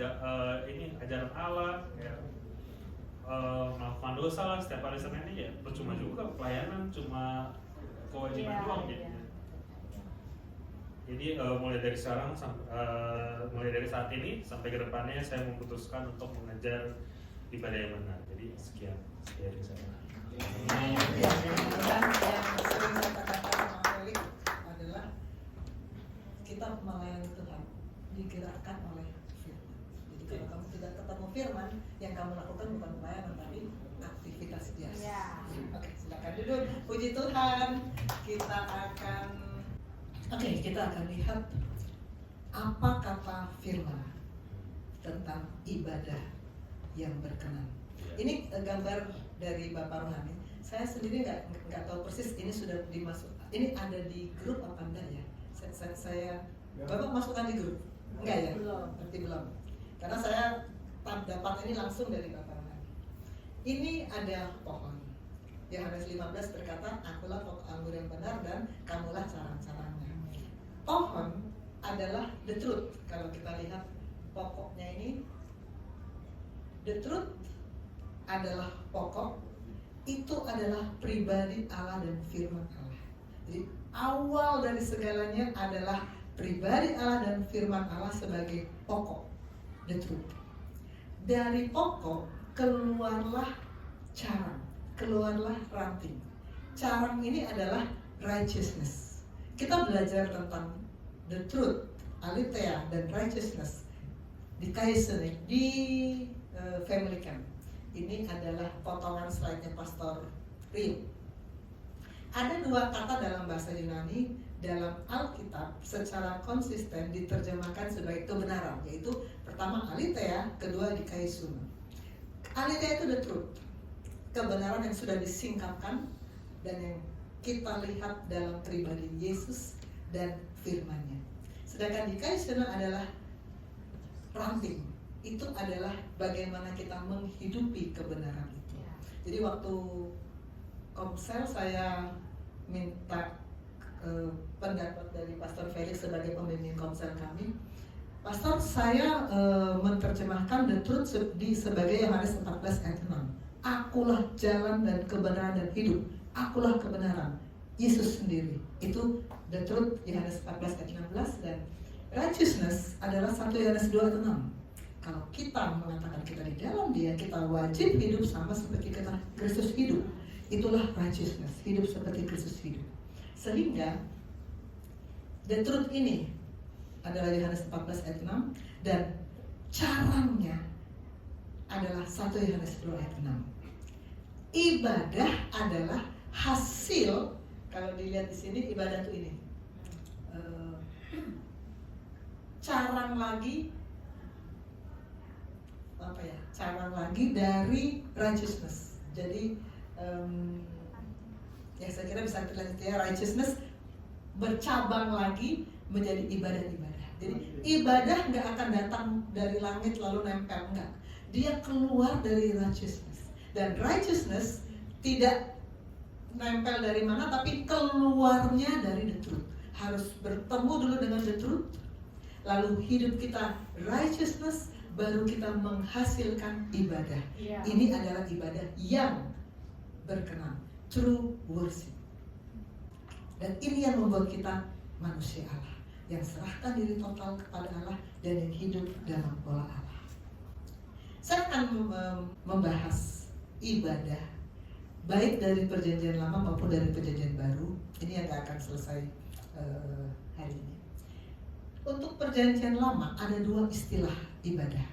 ajaran Allah, ya. Melakukan dosa lah setiap hari Senin ini, ya percuma juga pelayanan, cuma kewajiban doang jadinya. Jadi mulai dari sekarang mulai dari saat ini sampai ke depannya saya memutuskan untuk mengejar ibadah yang benar. Jadi sekian dari saya. Dan yang sering saya katakan sama Felix adalah kita melayani Tuhan digerakkan oleh firman. Jadi kalau kamu tidak ketemu firman, yang kamu lakukan bukan pelayanan tapi aktivitas biasa. Oke, silakan duduk. Puji Tuhan. Kita akan lihat apa kata firman tentang ibadah yang berkenan. Ini gambar dari Bapak Rohani. Saya sendiri nggak tahu persis ini sudah dimasuk. Ini ada di grup apa enggak ya? Saya Bapak masukkan di grup? Enggak ya? Berarti belum. Karena saya dapat ini langsung dari Bapak Rohani. Ini ada pohon. Yohanes 15 berkata, akulah pokok anggur yang benar dan kamulah sarang-sarangnya. Pohon adalah the truth. Kalau kita lihat pokoknya ini, the truth adalah pokok, itu adalah pribadi Allah dan firman Allah. Jadi awal dari segalanya adalah pribadi Allah dan firman Allah sebagai pokok, the truth. Dari pokok keluarlah carang, keluarlah ranting. Carang ini adalah righteousness. Kita belajar tentang the truth, aletheia, dan righteousness di Kaizen, di Family Camp. Ini adalah potongan slide-nya Pastor Rio. Ada dua kata dalam bahasa Yunani dalam Alkitab secara konsisten diterjemahkan sebagai kebenaran, yaitu pertama aletheia, kedua dikaisun. Aletheia itu the truth, kebenaran yang sudah disingkapkan dan yang kita lihat dalam pribadi Yesus dan firman-Nya. Sedangkan dikaisun adalah ranting. Itu adalah bagaimana kita menghidupi kebenaran itu. Jadi waktu komsel saya minta pendapat dari Pastor Felix sebagai pembimbing komsel kami. Pastor, saya menerjemahkan the truth sebagai Yohanes 14 ayat 6. Akulah jalan dan kebenaran dan hidup. Akulah kebenaran. Yesus sendiri. Itu the truth Yohanes 14 ayat 16, dan righteousness adalah 1 Yohanes 2 ayat 6. Kalau kita mengatakan kita di dalam Dia, kita wajib hidup sama seperti kita Kristus hidup. Itulah righteousness, hidup seperti Kristus hidup. Sehingga the truth ini adalah Yohanes 14 ayat 6 dan caranya adalah 1 Yohanes 10 ayat 6. Ibadah adalah hasil, kalau dilihat di sini ibadah itu ini. Carang lagi dari righteousness. Jadi ya saya kira bisa kita lihat ya, righteousness bercabang lagi menjadi ibadah-ibadah. Jadi ibadah nggak akan datang dari langit lalu nempel, enggak. Dia keluar dari righteousness. Dan righteousness tidak nempel dari mana, tapi keluarnya dari the truth. Harus bertemu dulu dengan the truth, lalu hidup kita righteousness, baru kita menghasilkan ibadah. Ini adalah ibadah yang berkenan, true worship. Dan ini yang membuat kita manusia Allah, yang serahkan diri total kepada Allah dan yang hidup dalam pola Allah. Saya akan membahas ibadah baik dari perjanjian lama maupun dari perjanjian baru. Ini yang gak akan selesai hari ini. Untuk perjanjian lama ada dua istilah ibadah,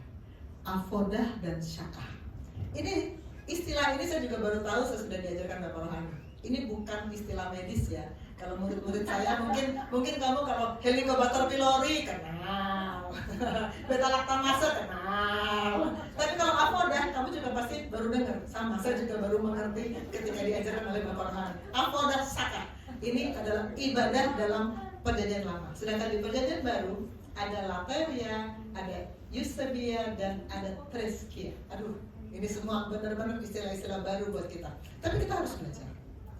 avodah dan syakah. Ini istilah ini saya juga baru tahu, saya sudah diajarkan Bapak Rohani. Ini bukan istilah medis ya. Kalau murid-murid saya mungkin kamu kalau Helicobacter pylori kenal, beta lactamase kenal. Tapi kalau avodah kamu juga pasti baru dengar. Sama, saya juga baru mengerti ketika diajarkan oleh Bapak Rohani. Avodah syakah. Ini adalah ibadah dalam perjanjian lama. Sedangkan di perjanjian baru ada lateria, ada eusebia, dan ada treskia. Aduh, ini semua benar-benar istilah-istilah baru buat kita. Tapi kita harus belajar.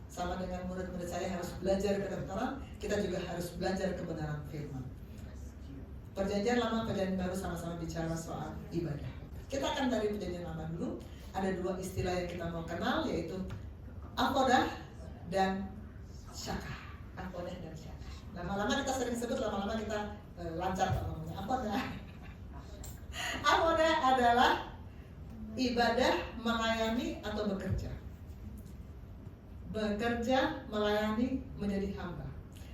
Sama dengan murid-murid saya harus belajar kebenaran, kita juga harus belajar kebenaran firman. Perjanjian lama, perjanjian baru sama-sama bicara soal ibadah. Kita akan dari perjanjian lama dulu. Ada dua istilah yang kita mau kenal, yaitu avodah dan syakah. Avodah dan syakah. Lama-lama kita sering sebut, lama-lama kita lancar ngomongnya. Avodah adalah ibadah melayani atau bekerja. Bekerja, melayani, menjadi hamba.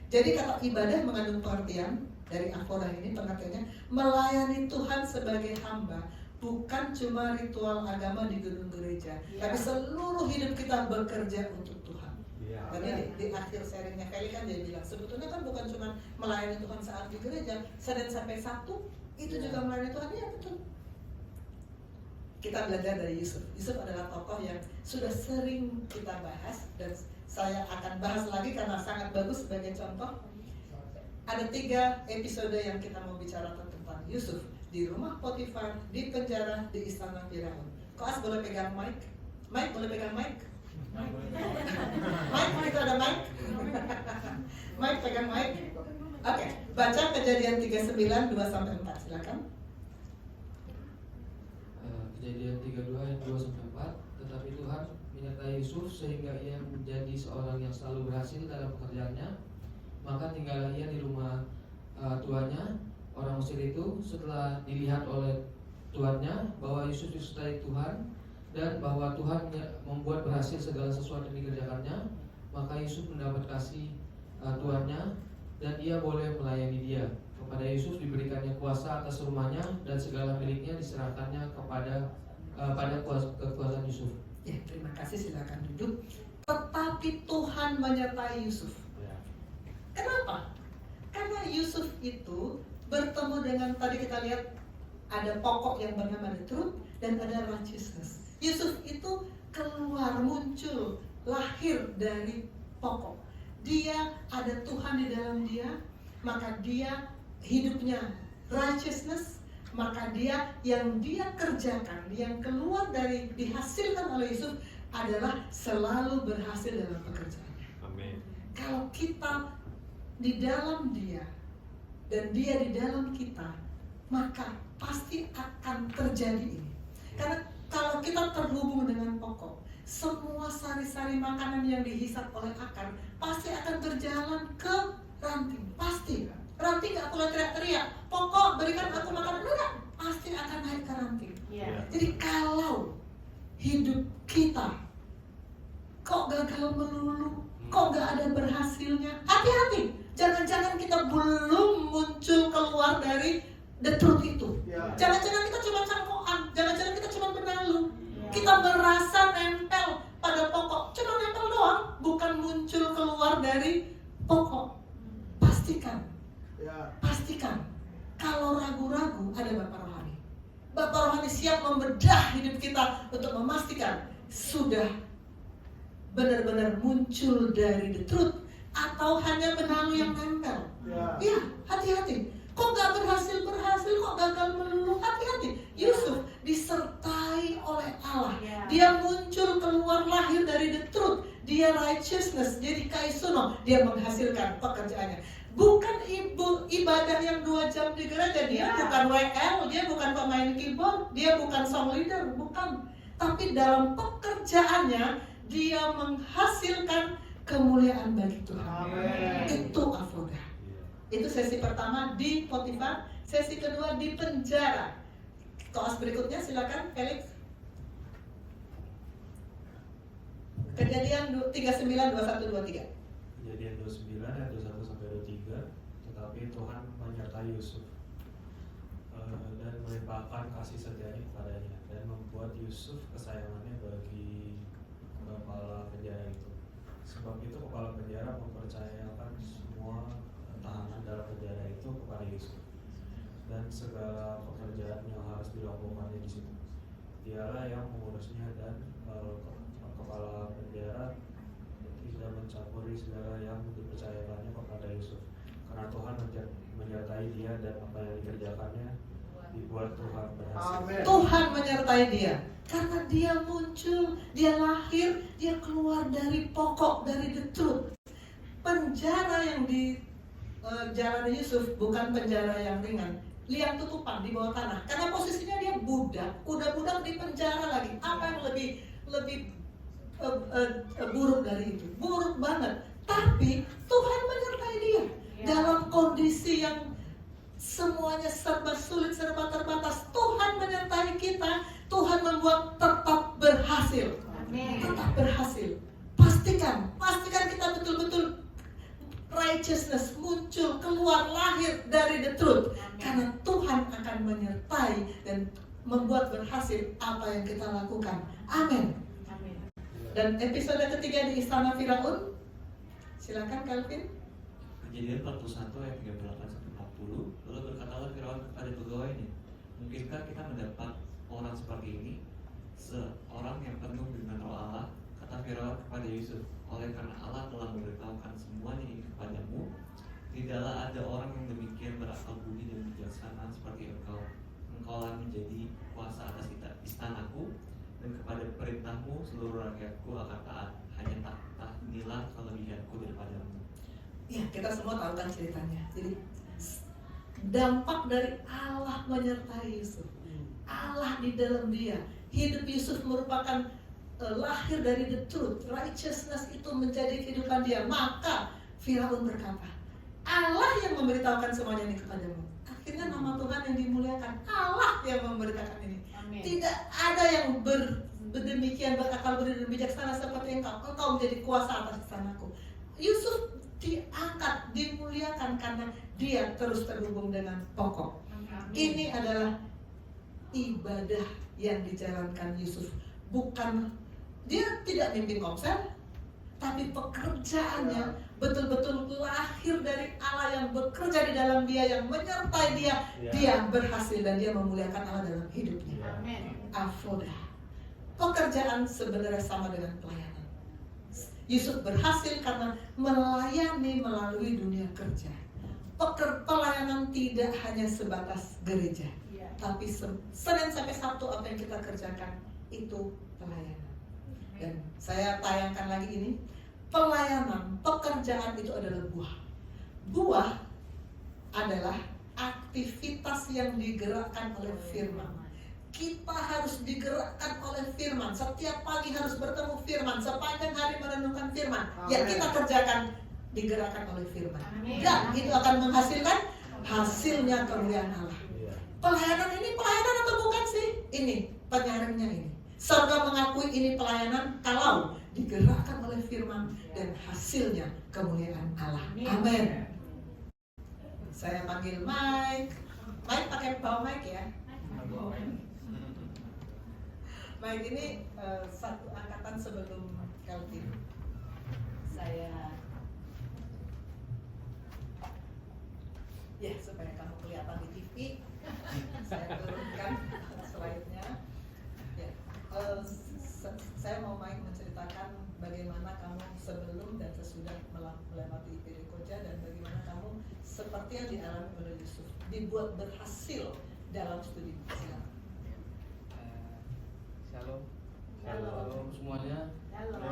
Jadi kata ibadah mengandung pengertian dari avodah ini, pengertiannya melayani Tuhan sebagai hamba, bukan cuma ritual agama di gedung gereja, tapi seluruh hidup kita bekerja untuk Tuhan. Karena di akhir sharingnya Kelly kan dia bilang sebetulnya kan bukan cuma melayani Tuhan saat di gereja, Senin sampai Sabtu itu juga melayani Tuhan, ya betul. Kita belajar dari Yusuf. Yusuf adalah tokoh yang sudah sering kita bahas dan saya akan bahas lagi karena sangat bagus sebagai contoh. Ada 3 episode yang kita mau bicara tentang Yusuf. Di rumah Potifar, di penjara, di istana Firaun. Koas boleh pegang mic? Mike boleh pegang mic? Mike, itu ada mic? Mike pegang mic? Oke, baca Kejadian 39, 2-4, silakan. Kejadian 32 ayat 2-4. Tetapi Tuhan menyertai Yusuf sehingga ia menjadi seorang yang selalu berhasil dalam pekerjaannya. Maka tinggallah ia di rumah tuannya, orang Mesir itu. Setelah dilihat oleh tuannya bahwa Yusuf disertai Tuhan dan bahwa Tuhan membuat berhasil segala sesuatu yang dikerjakannya, maka Yusuf mendapat kasih tuannya dan ia boleh melayani dia. Kepada Yusuf diberikannya kuasa atas rumahnya dan segala miliknya diserahkannya pada kekuasaan Yusuf. Ya, terima kasih, silakan duduk. Tetapi Tuhan menyertai Yusuf. Kenapa? Karena Yusuf itu bertemu dengan, tadi kita lihat ada pokok yang bernama the truth dan ada righteousness. Yusuf itu keluar, muncul, lahir dari pokok. Dia ada Tuhan di dalam dia, maka dia hidupnya righteousness, maka dia yang dia kerjakan, yang keluar dari dihasilkan oleh Yusuf adalah selalu berhasil dalam pekerjaannya. Amin. Kalau kita di dalam dia dan dia di dalam kita, maka pasti akan terjadi ini. Karena kalau kita terhubung dengan pokok, semua sari-sari makanan yang dihisap oleh akar pasti akan berjalan ke ranting, pasti. Ranting gak boleh teriak-teriak, pokok berikan aku makanan, enggak, pasti akan naik ke ranting. Jadi kalau hidup kita kok gagal melulu, kok gak ada berhasilnya, hati-hati. Jangan-jangan kita belum muncul keluar dari the truth itu. Ya. Jangan-jangan kita cuma cangkokan, jangan-jangan kita cuma benalu. Kita merasa nempel pada pokok, cuma nempel doang, bukan muncul keluar dari pokok. Pastikan kalau ragu-ragu ada Bapak Rohani. Bapak Rohani siap membedah hidup kita untuk memastikan sudah benar-benar muncul dari the truth atau hanya benalu yang nempel. Ya, hati-hati. Kok gak berhasil, kok gagal melulu, hati-hati. Yusuf disertai oleh Allah. Dia muncul keluar lahir dari the truth. Dia righteousness, jadi kaisuno. Dia menghasilkan pekerjaannya. Bukan ibadah yang 2 jam di gereja. Dia bukan WL, dia bukan pemain keyboard, dia bukan song leader, bukan. Tapi dalam pekerjaannya, dia menghasilkan kemuliaan bagi Tuhan. Amen. Itu avoda. Itu sesi pertama di Potifar, sesi kedua di penjara. Koas berikutnya silakan Felix. Kejadian 39, 21, 23. Kejadian 29 ayat 21 sampai 23. Tetapi Tuhan menyertai Yusuf dan melimpahkan kasih setianya kepadanya dan membuat Yusuf kesayangannya bagi kepala penjara itu. Sebab itu kepala penjara mempercayakan semua tahanan dalam penjara itu kepada Yusuf dan segala pekerjaan yang harus dilakukannya di situ. Dialah yang mengurusnya dan kepala penjara tidak mencampuri segala yang dipercayakannya kepada Yusuf. Karena Tuhan menyertai dia dan apa yang dikerjakannya dibuat Tuhan berhasil. Amen. Tuhan menyertai dia karena dia muncul, dia lahir, dia keluar dari pokok, dari the truth. Penjara yang di jalan Yusuf bukan penjara yang ringan, liang tutupan di bawah tanah. Karena posisinya dia budak, udah budak di penjara lagi. Apa yang lebih buruk dari itu? Buruk banget. Tapi Tuhan menyertai dia dalam kondisi yang semuanya serba sulit, serba terbatas. Tuhan menyertai kita. Tuhan membuat tetap berhasil. Tetap berhasil. Pastikan kita betul-betul righteousness muncul, keluar, lahir dari the truth. Karena Tuhan akan menyertai dan membuat berhasil apa yang kita lakukan. Amin. Dan episode ketiga di Istana Firaun. Silakan Calvin. Kejadian 41 ayat 38 sampai 40. Lalu berkatalah Firaun kepada pegawainya, mungkinkah kita mendapat orang seperti ini, seorang yang penuh dengan roh Allah? Kata Firaun kepada Yusuf, oleh karena Allah telah memberitahukan semuanya ini kepadamu, tidaklah ada orang yang demikian berakal budi dan bijaksana seperti engkau. Engkaulah menjadi kuasa atas istanaku, dan kepada perintahmu seluruh rakyatku akan taat. Hanya inilah kelebihanku daripadamu. Ya, kita semua tahu kan ceritanya. Jadi dampak dari Allah menyertai Yusuf, Allah di dalam dia. Hidup Yusuf merupakan lahir dari the truth. Righteousness itu menjadi kehidupan dia. Maka Firaun berkata, Allah yang memberitahukan semuanya ini kepadamu. Akhirnya nama Tuhan yang dimuliakan. Allah yang memberitakan ini. Amin. Tidak ada yang berdemikian berakal budi dan bijaksana seperti engkau. Engkau menjadi kuasa atas istanaku. Yusuf diangkat, dimuliakan karena dia terus terhubung dengan pokok. Ini adalah ibadah yang dijalankan Yusuf. Bukan, dia tidak mimpin konser, tapi pekerjaannya betul-betul lahir dari Allah yang bekerja di dalam dia, yang menyertai dia. Dia berhasil dan dia memuliakan Allah dalam hidupnya. Avoda. Pekerjaan sebenarnya sama dengan pelayanan. Yusuf berhasil karena melayani melalui dunia kerja. Pelayanan tidak hanya sebatas gereja, tapi Senin sampai Sabtu apa yang kita kerjakan itu pelayanan. Dan saya tayangkan lagi ini, pelayanan, pekerjaan itu adalah buah. Buah adalah aktivitas yang digerakkan oleh firman. Kita harus digerakkan oleh firman. Setiap pagi harus bertemu firman. Sepanjang hari merenungkan firman. Yang kita kerjakan digerakkan oleh firman. Dan itu akan menghasilkan hasilnya kemuliaan Allah. Pelayanan ini pelayanan atau bukan sih? Ini penyaringnya ini. Surga mengakui ini pelayanan kalau digerakkan oleh firman dan hasilnya kemuliaan Allah. Amin. Saya panggil Mike. Mike pakai bawa Mike ya. Mike ini satu angkatan sebelum Calvin. Saya ya supaya kamu kelihatan di TV, saya turunkan slide-nya. Ya, saya mau Mike menceritakan bagaimana kamu sebelum dan sesudah melewati PD Koja dan bagaimana kamu seperti yang dialami oleh Yusuf dibuat berhasil dalam studi silat. Shalom. Shalom. Shalom semuanya. Shalom.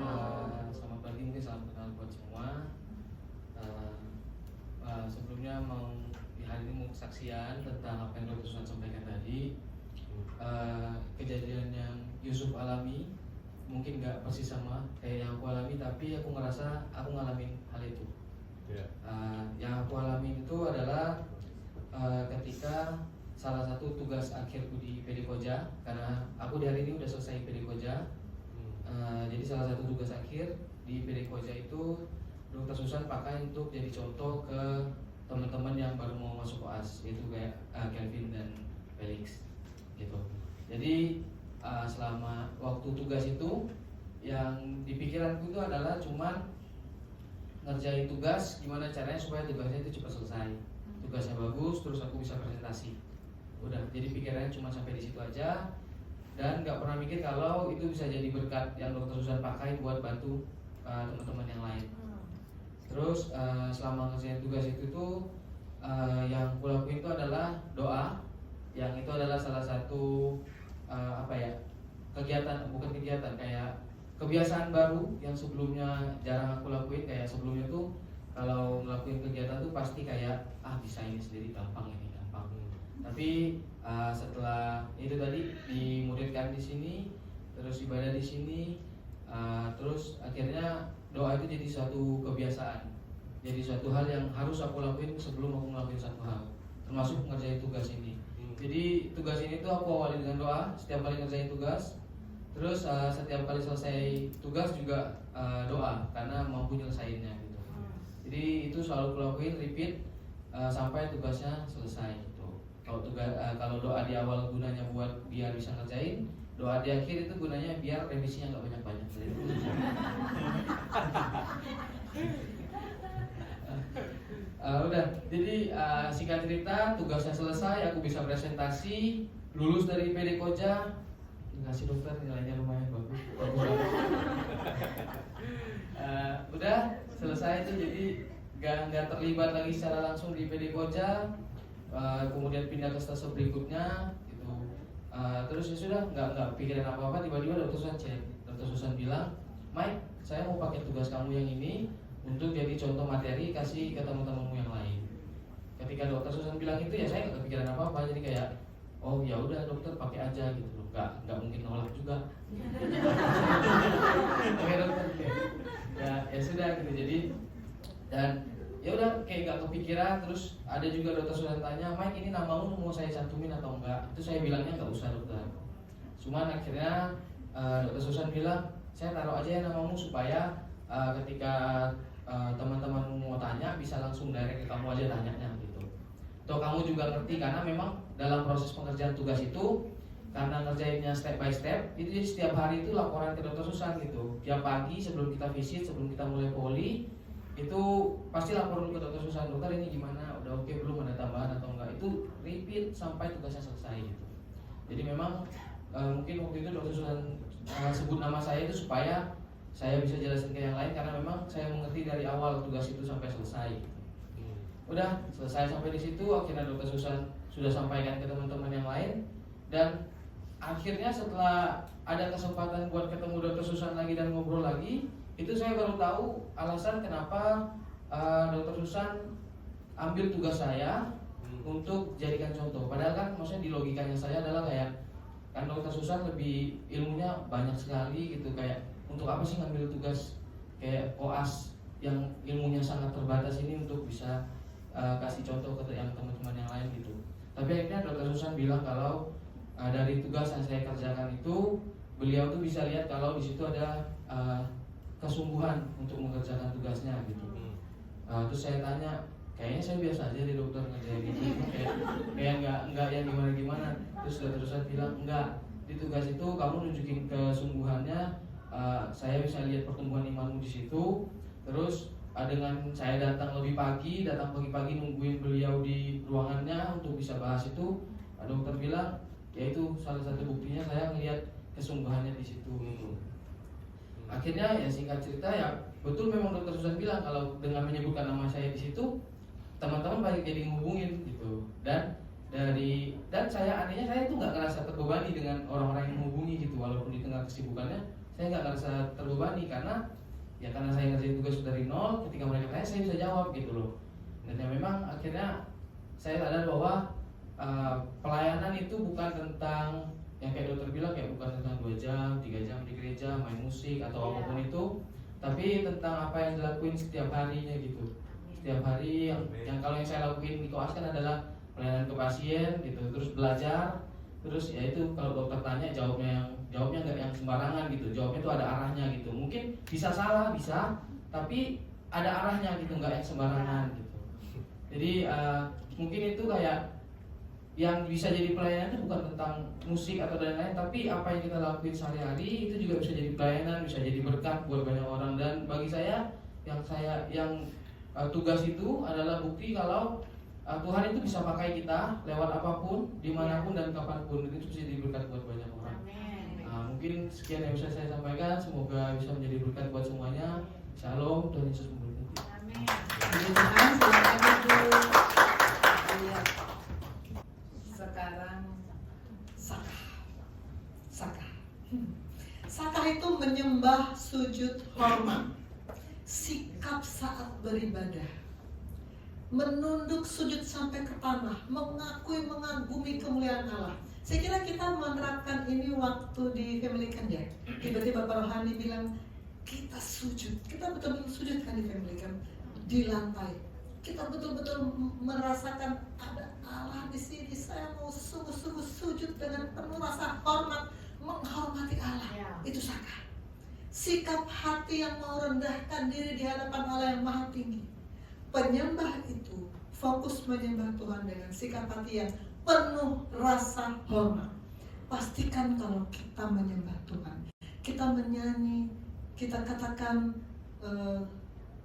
Selamat pagi, mungkin salam kenal buat semua. Sebelumnya di hari ini mau kesaksian tentang apa yang Dr. Susan sampaikan tadi. Kejadian yang Yusuf alami mungkin nggak persis sama kayak yang aku alami, tapi aku ngerasa aku ngalamin hal itu. Yang aku alami itu adalah ketika salah satu tugas akhirku di PD Koja, karena aku di hari ini udah selesai PD Koja. Jadi salah satu tugas akhir di PD Koja itu Dr. Susan pakai untuk jadi contoh ke teman-teman yang baru mau masuk koas, yaitu kayak Kelvin dan Felix gitu. Jadi selama waktu tugas itu yang di pikiranku itu adalah cuman ngerjain tugas, gimana caranya supaya tugasnya itu cepat selesai, tugasnya bagus, terus aku bisa presentasi. Udah, jadi pikirannya cuma sampai di situ aja, dan nggak pernah mikir kalau itu bisa jadi berkat yang Dr. Susan pakai buat bantu teman-teman yang lain. Terus selama ngerjain tugas itu tuh yang kulakuin itu adalah doa, yang itu adalah salah satu kegiatan kayak kebiasaan baru yang sebelumnya jarang aku lakuin. Kayak sebelumnya tuh kalau ngelakuin kegiatan tuh pasti kayak bisa ini sendiri gampang. Tapi setelah itu tadi dimuridkan di sini, terus ibadah di sini, terus akhirnya doa itu jadi suatu kebiasaan, jadi suatu hal yang harus aku lakuin sebelum aku ngelakuin satu hal, termasuk ngerjain tugas ini. Jadi tugas ini tuh aku awali dengan doa setiap kali ngerjain tugas. Terus setiap kali selesai tugas juga doa karena mampu nyelesainnya gitu. Jadi itu selalu kulakuin repeat sampai tugasnya selesai gitu. Kalau doa di awal gunanya buat biar bisa ngerjain, doa di akhir itu gunanya biar revisinya nggak banyak-banyak. Udah, jadi singkat cerita tugasnya selesai, aku bisa presentasi, lulus dari PD Koja. Ngasih dokter nilainya lumayan bagus. Udah selesai itu, jadi nggak terlibat lagi secara langsung di PD Koja. Kemudian pindah ke stase berikutnya gitu. Terus ya sudah nggak pikirin apa-apa. Tiba-tiba Dr. Susan bilang, Mike, saya mau pakai tugas kamu yang ini untuk jadi contoh materi, kasih ke teman-temanmu yang lain. Ketika Dr. Susan bilang itu ya saya nggak kepikiran apa-apa, jadi kayak oh ya udah dokter pakai aja gitu loh, nggak mungkin nolak juga. Oke dokter, ya sudah gitu. Jadi dan ya udah kayak nggak kepikiran. Terus ada juga Dr. Susan tanya, Mike ini namamu mau saya cantumin atau enggak? Itu saya bilangnya nggak usah dokter. Cuman akhirnya Dr. Susan bilang saya taruh aja ya namamu supaya ketika teman-teman mau tanya bisa langsung direct ke kamu aja tanyanya gitu. Atau kamu juga ngerti, karena memang dalam proses pengerjaan tugas itu karena ngerjainnya step by step, itu jadi setiap hari itu laporan ke Dr. Susan gitu. Tiap pagi sebelum kita visit, sebelum kita mulai poli, itu pasti lapor dulu ke Dr. Susan, dokter ini gimana, udah oke belum, ada tambahan atau enggak. Itu repeat sampai tugasnya selesai gitu. Jadi memang mungkin waktu itu Dr. Susan sebut nama saya itu supaya saya bisa jelasin ke yang lain, karena memang saya mengerti dari awal tugas itu sampai selesai. Udah selesai sampai di situ, akhirnya Dr. Susan sudah sampaikan ke teman-teman yang lain, dan akhirnya setelah ada kesempatan buat ketemu Dr. Susan lagi dan ngobrol lagi, itu saya baru tahu alasan kenapa Dr. Susan ambil tugas saya untuk jadikan contoh. Padahal kan maksudnya di logikanya saya adalah kayak kan Dr. Susan lebih ilmunya banyak sekali gitu, kayak untuk apa sih ngambil tugas kayak koas yang ilmunya sangat terbatas ini untuk bisa kasih contoh ke yang teman-teman yang lain gitu. Tapi akhirnya Dr. Susan bilang kalau dari tugas yang saya kerjakan itu beliau tuh bisa lihat kalau di situ ada kesungguhan untuk mengerjakan tugasnya gitu. Terus saya tanya, kayaknya saya biasa aja di dokter ngerjain gitu, kayak nggak yang gimana. Terus dokter bilang enggak, di tugas itu kamu nunjukin kesungguhannya, saya bisa lihat pertumbuhan imanmu di situ. Terus dengan saya datang pagi-pagi nungguin beliau di ruangannya untuk bisa bahas itu, dokter bilang ya itu salah satu buktinya saya ngelihat kesungguhannya di situ gitu. Akhirnya ya singkat cerita ya betul memang dokter Susan bilang kalau dengan menyebutkan nama saya di situ teman-teman banyak jadi ngehubungin gitu. Dan saya anehnya saya tuh nggak ngerasa terbebani dengan orang-orang yang menghubungi gitu, walaupun di tengah kesibukannya saya nggak ngerasa terbebani karena saya ngerjain tugas dari nol. Ketika mereka tanya saya bisa jawab gitu loh. Dan ya memang akhirnya saya sadar bahwa pelayanan itu bukan tentang yang kayak dokter bilang, kayak bukan tentang 2 jam, 3 jam di gereja main musik atau apapun itu, tapi tentang apa yang dilakuin setiap harinya gitu. Setiap hari yang kalau yang saya lakuin di Koas kan adalah pelayanan ke pasien gitu, terus belajar, terus ya itu kalau dokter tanya jawabnya nggak yang sembarangan gitu, jawabnya itu ada arahnya gitu. Mungkin bisa salah, bisa, tapi ada arahnya gitu, nggak yang sembarangan gitu. Jadi mungkin itu kayak yang bisa jadi pelayanan itu bukan tentang musik atau lain-lain, tapi apa yang kita lakuin sehari-hari itu juga bisa jadi pelayanan, bisa jadi berkat buat banyak orang. Dan bagi saya yang tugas itu adalah bukti kalau Tuhan itu bisa pakai kita lewat apapun, dimanapun dan kapanpun. Itu bisa jadi berkat buat banyak orang. Mungkin sekian yang bisa saya sampaikan, semoga bisa menjadi berkat buat semuanya. Shalom, Tuhan Yesus memberkati. Amin. Tuhan, silakan Ibu. Iya. Sekarang Sakah itu menyembah, sujud, hormat, sikap saat beribadah, menunduk sujud sampai ke tanah, mengagumi kemuliaan Allah. Saya kira kita menerapkan ini waktu di Family Camp ya. Tiba-tiba Pak Rohani bilang kita sujud, kita betul-betul sujud kan di Family Camp, di lantai. Kita betul-betul merasakan ada Allah di sini. Saya mau sungguh-sungguh sujud dengan penuh rasa hormat, menghormati Allah. Itu Sakah. Sikap hati yang mau rendahkan diri di hadapan Allah yang maha tinggi. Penyembah itu fokus menyembah Tuhan dengan sikap hati yang penuh rasa hormat. Pastikan kalau kita menyembah Tuhan, kita menyanyi, kita katakan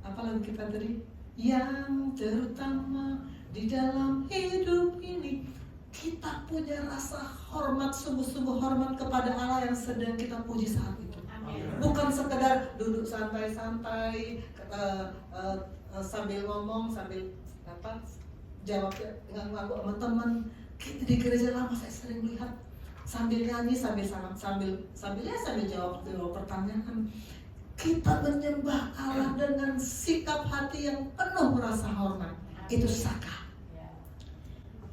apa lagu kita tadi? Yang terutama di dalam hidup ini, kita punya rasa hormat, sungguh-sungguh hormat kepada Allah yang sedang kita puji saat itu. Bukan sekedar duduk santai-santai sambil ngomong, sambil jawab ngaku sama teman. Kita di gereja lama saya sering lihat sambil nyanyi, sambil jawab pertanyaan. Kita menyembah Allah dengan sikap hati yang penuh rasa hormat. Itu Sakah.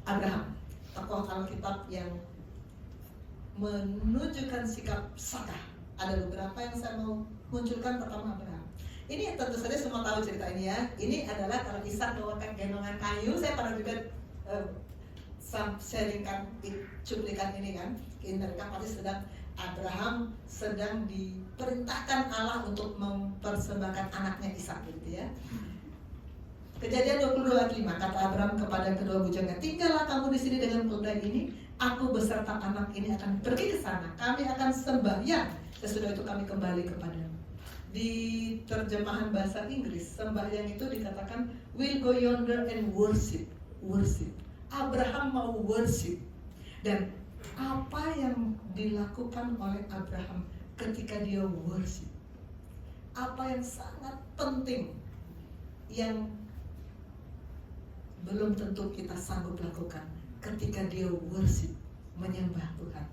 Abraham, tokoh Alkitab yang menunjukkan sikap Sakah. Ada beberapa yang saya mau munculkan. Pertama Abraham. Ini tentu saja semua tahu cerita ini ya. Ini adalah kalau Ishak bawa gendongan kayu. Saya pernah juga sharingkan cuplikan ini kan. Mereka pasti Abraham sedang diperintahkan Allah untuk mempersembahkan anaknya Ishak gitu ya. Kejadian 20 ayat 5, kata Abraham kepada kedua bujangnya, tinggallah kamu di sini dengan keledai ini, aku beserta anak ini akan pergi ke sana, kami akan sembahyang, sesudah itu kami kembali kepadamu. Di terjemahan bahasa Inggris, sembahyang itu dikatakan we'll go yonder and worship. Abraham mau worship. Dan apa yang dilakukan oleh Abraham ketika dia worship? Apa yang sangat penting yang belum tentu kita sanggup lakukan ketika dia worship, menyembah Tuhan?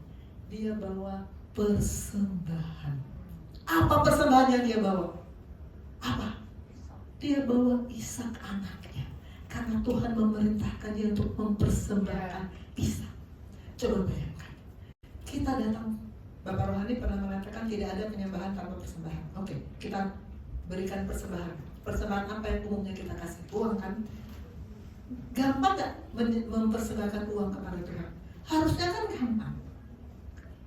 Dia bawa persembahan. Apa persembahan yang dia bawa? Apa? Dia bawa Ishak anaknya. Karena Tuhan memerintahkan dia untuk mempersembahkan Ishak. Coba bayangkan, kita datang, Bapak Rohani pernah mengatakan tidak ada penyembahan tanpa persembahan. Oke, kita berikan persembahan. Persembahan apa yang umumnya kita kasih? Uang kan? Gampang gak mempersembahkan uang kepada Tuhan? Harusnya kan gampang.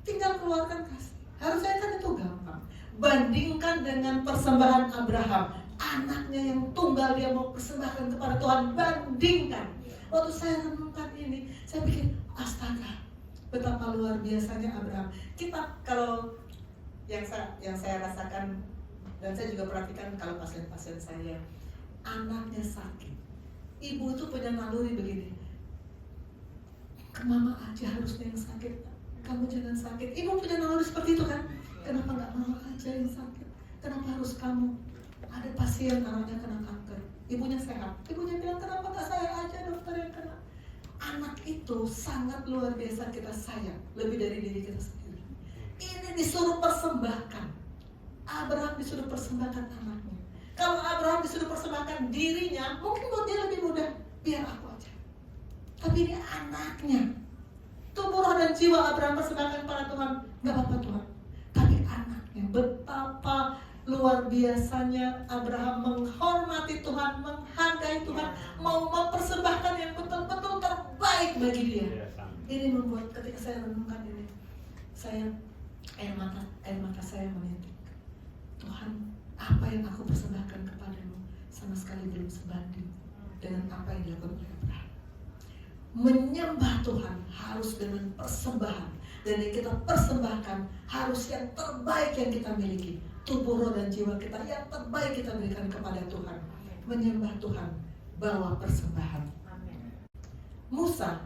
Tinggal keluarkan kasih. Harusnya kan itu gampang. Bandingkan dengan persembahan Abraham. anaknya yang tunggal dia mau persembahkan kepada Tuhan. Bandingkan. Waktu saya renungkan ini, saya pikir astaga, betapa luar biasanya Abraham. Kita kalau yang saya rasakan dan saya juga perhatikan kalau pasien-pasien saya, anaknya sakit, ibu itu punya naluri begini, mama aja harusnya yang sakit, kamu jangan sakit. Ibu punya naluri seperti itu kan? Kenapa nggak mama aja yang sakit? Kenapa harus kamu? Ada pasien anaknya kena kanker, ibunya sehat, ibunya bilang kenapa nggak saya aja dokter yang kena? Anak itu sangat luar biasa kita sayang, lebih dari diri kita sendiri. Ini disuruh persembahkan. Abraham disuruh persembahkan anaknya. Kalau Abraham disuruh persembahkan dirinya, mungkin buat dia lebih mudah, biar aku aja. Tapi ini anaknya. Tubuh, roh, dan jiwa Abraham persembahkan pada Tuhan. Gak apa-apa Tuhan. Tapi anaknya, betapa luar biasanya Abraham menghormati Tuhan, menghargai Tuhan, mau mempersembahkan yang betul-betul terbaik bagi dia. Ini membuat ketika saya renungkan ini, saya air mata saya menitik. Tuhan, apa yang aku persembahkan kepadamu sama sekali belum sebanding dengan apa yang dilakukan oleh Abraham. Menyembah Tuhan harus dengan persembahan, dan yang kita persembahkan harus yang terbaik yang kita miliki. Tubuh, roh, dan jiwa kita yang terbaik kita berikan kepada Tuhan. Menyembah Tuhan, bawa persembahan. Musa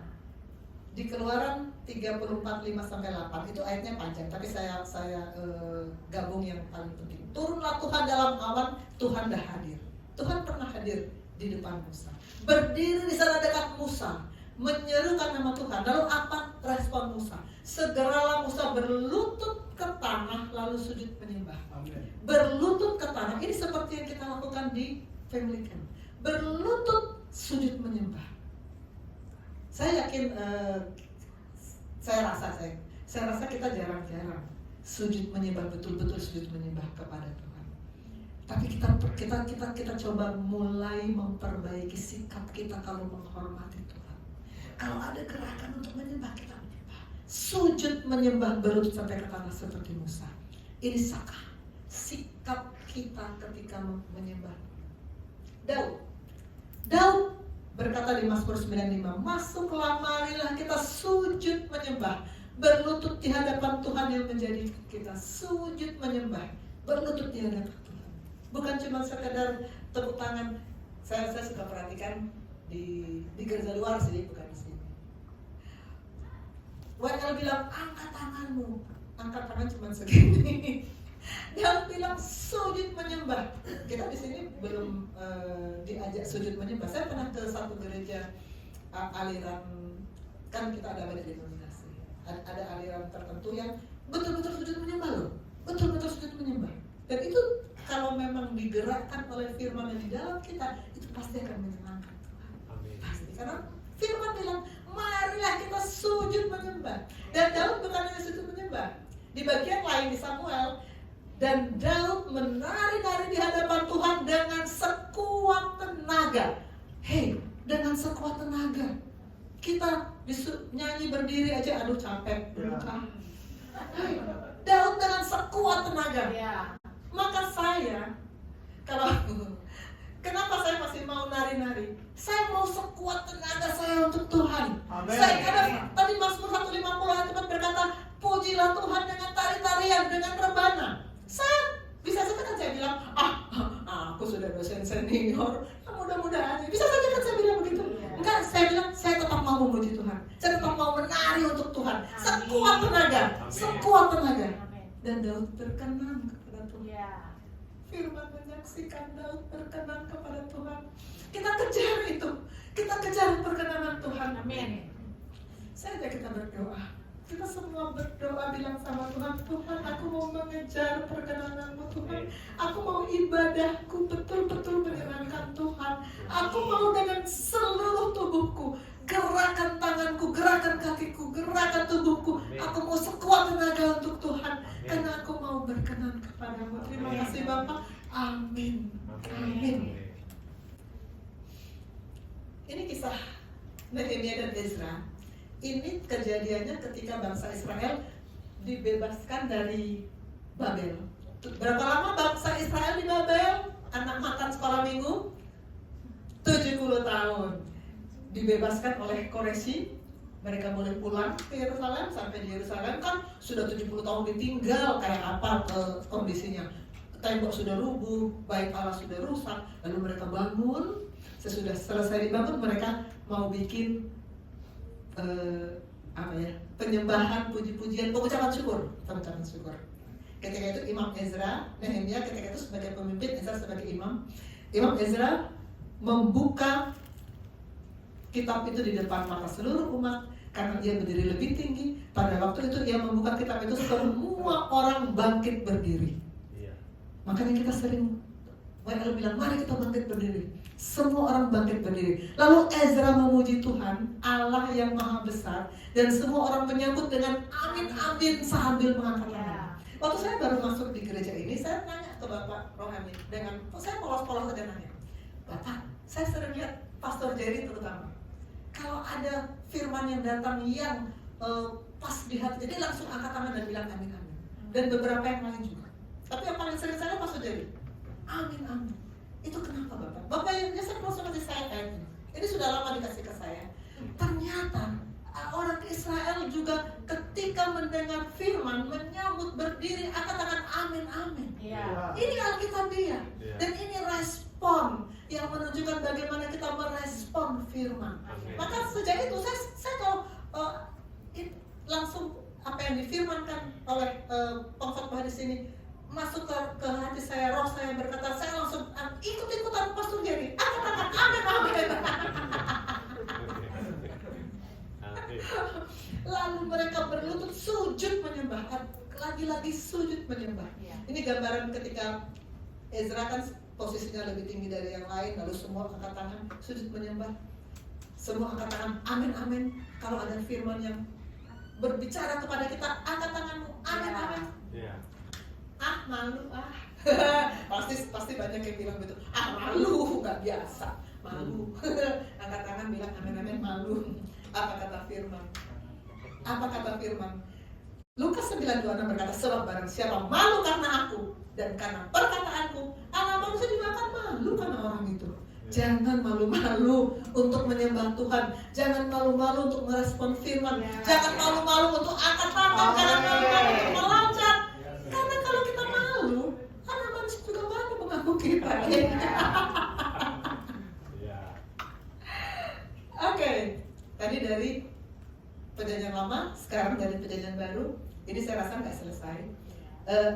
di Keluaran 34:5-8 itu ayatnya panjang, tapi saya gabung yang paling penting. Turunlah Tuhan dalam awan, Tuhan dah hadir. Tuhan pernah hadir di depan Musa, berdiri di sana dekat Musa, menyerukan nama Tuhan. Lalu apa respon Musa? Segeralah Musa berlutut ke tanah lalu sujud menyembah. Berlutut ke tanah, ini seperti yang kita lakukan di family camp. Berlutut sujud menyembah. Saya yakin, saya rasa kita jarang-jarang sujud menyembah, betul-betul sujud menyembah kepada Tuhan. Tapi kita coba mulai memperbaiki sikap kita kalau menghormati Tuhan. Kalau ada gerakan untuk menyembah, kita menyembah. Sujud menyembah berlutut sampai ke tanah seperti Musa. Ini sikap kita ketika menyembah. Daud berkata di Mazmur 95, masuklah marilah kita sujud menyembah, berlutut di hadapan Tuhan yang menjadikan kita. Sujud menyembah, berlutut di hadapan Tuhan. Bukan cuma sekedar tepuk tangan. Saya suka perhatikan di gereja luar sih, bukan di sini. WL bilang angkat tanganmu, angkat tangan cuma segini. Dia bilang sujud menyembah. Kita di sini belum diajak sujud menyembah. Saya pernah ke satu gereja aliran, kan kita ada denominasi. Ada aliran tertentu yang betul-betul sujud menyembah loh, betul-betul sujud menyembah. Dan itu kalau memang digerakkan oleh firman yang di dalam kita, itu pasti akan menyenangkan Tuhan. Pasti, karena firman bilang marilah kita sujud menyembah. Dan Daud bukan hanya sujud menyembah. Di bagian lain di Samuel, dan Daud menari-nari di hadapan Tuhan dengan sekuat tenaga. Hei, dengan sekuat tenaga. Kita nyanyi berdiri aja, aduh capek, Hey, Daud dengan sekuat tenaga. Maka saya, kenapa saya masih mau nari-nari? Saya mau sekuat tenaga saya untuk Tuhan. Karena tadi Mazmur 150 ayat 4 berkata, pujilah Tuhan dengan tari-tarian, dengan rebana. Saya bisa saja kan saya bilang, aku sudah dosen senior, mudah-mudahan bisa saja kan saya bilang begitu. Enggak, saya bilang saya tetap mau memuji Tuhan, saya tetap mau menari untuk Tuhan, sekuat tenaga, sekuat tenaga. Dan Daud berkenan kepada Tuhan. Firman menyaksikan Daud berkenan kepada Tuhan. Kita kejar itu, kita kejar perkenanan Tuhan. Amin. Saya ajak kita berdoa. Kita semua berdoa bilang sama Tuhan, Tuhan aku mau mengejar perkenanan-Mu Tuhan. Aku mau ibadahku betul-betul menyenangkan Tuhan. Aku mau dengan seluruh tubuhku, gerakan tanganku, gerakan kakiku, gerakan tubuhku. Aku mau sekuat tenaga untuk Tuhan. Karena aku mau berkenan kepada-Mu. Terima kasih Bapak. Amin. Amin. Ini kisah Nehemia dan Ezra. Ini kejadiannya ketika bangsa Israel dibebaskan dari Babel. Berapa lama bangsa Israel di Babel? anak makan sekolah minggu 70 tahun. Dibebaskan oleh Koreshi, mereka boleh pulang ke Yerusalem. Sampai di Yerusalem kan sudah 70 tahun ditinggal, kayak apa kondisinya. Tembok sudah rubuh, bait Allah sudah rusak. Lalu mereka bangun, sesudah selesai dibangun mereka mau bikin penyembahan, puji-pujian, pengucapan syukur. Ketika itu Imam Ezra, Nehemia ketika itu sebagai pemimpin, Ezra sebagai imam. Imam Ezra membuka kitab itu di depan mata seluruh umat karena dia berdiri lebih tinggi. Pada waktu itu dia membuka kitab itu, semua orang bangkit berdiri. Makanya kita sering bilang, mari kita bangkit berdiri. Semua orang bangkit berdiri. Lalu Ezra memuji Tuhan, Allah yang maha besar, dan semua orang menyambut dengan amin amin sambil mengangkat tangan. Waktu saya baru masuk di gereja ini, saya nanya ke Bapak Rohani saya polos-polos saja nanya, Bapak, saya sering lihat Pastor Jerry terutama, kalau ada firman yang datang yang pas di hati, jadi langsung angkat tangan dan bilang amin amin. Dan beberapa yang lain juga. Tapi yang paling sering saya Pastor Jerry, amin amin. Itu kenapa Bapak? Bapak yang biasa langsung kasih saya kayak gini. Ini sudah lama dikasih ke saya. Ternyata orang Israel juga ketika mendengar firman menyambut berdiri angkat tangan amin amin. Ini Alkitabiah. Dan ini respon yang menunjukkan bagaimana kita merespon firman. Maka sejak itu saya tahu langsung apa yang difirmankan oleh pengkhotbah di sini masuk ke hati saya, roh saya berkata, saya langsung ikut-ikutan Pastor Jerry. Amin amin. Lalu mereka berlutut sujud menyembah, lagi-lagi sujud menyembah. Ini gambaran ketika Ezra kan posisinya lebih tinggi dari yang lain, lalu semua angkat tangan sujud menyembah. Semua angkat tangan amin amin. Kalau ada firman yang berbicara kepada kita, angkat tanganmu amin amin. Malu pasti banyak yang bilang begitu. Malu, nggak biasa, malu. Angkat tangan bilang amin amin, malu. Apa kata firman? Lukas 9:26 berkata, sebab barang siapa malu karena aku dan karena perkataanku, anak manusia juga akan malu karena orang itu. Jangan malu-malu untuk menyembah Tuhan. Jangan malu-malu untuk merespon firman. Jangan malu-malu untuk angkat tangan. Jangan malu-malu untuk meloncat. Karena kalau kita malu, anak manusia juga malu mengaku kita. Oke, tadi dari perjanjian lama, sekarang dari perjanjian baru. Ini saya rasa nggak selesai.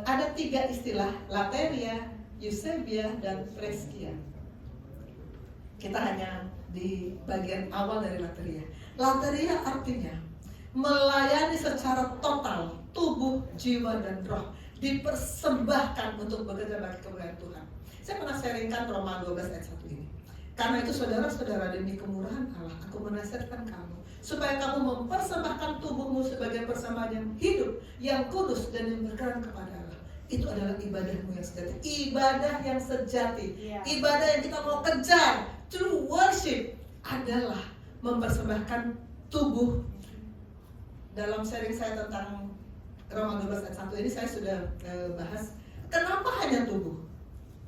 Ada 3 istilah, lateria, eusebia, dan preskia. Kita hanya di bagian awal dari lateria. Lateria artinya melayani secara total tubuh, jiwa, dan roh, dipersembahkan untuk bekerja bagi kemuliaan Tuhan. Saya pernah sharingkan Roma 12 ayat 1 ini. Karena itu saudara-saudara, demi kemurahan Allah, aku menasihatkan kamu supaya kamu mempersembahkan tubuhmu sebagai persembahan yang hidup, yang kudus, dan yang berkenan kepada Allah. Itu adalah ibadahmu yang sejati. Ibadah yang sejati, ibadah yang kita mau kejar. True worship adalah mempersembahkan tubuh. Dalam sharing saya tentang Roma 12 ayat 1 ini saya sudah bahas kenapa hanya tubuh.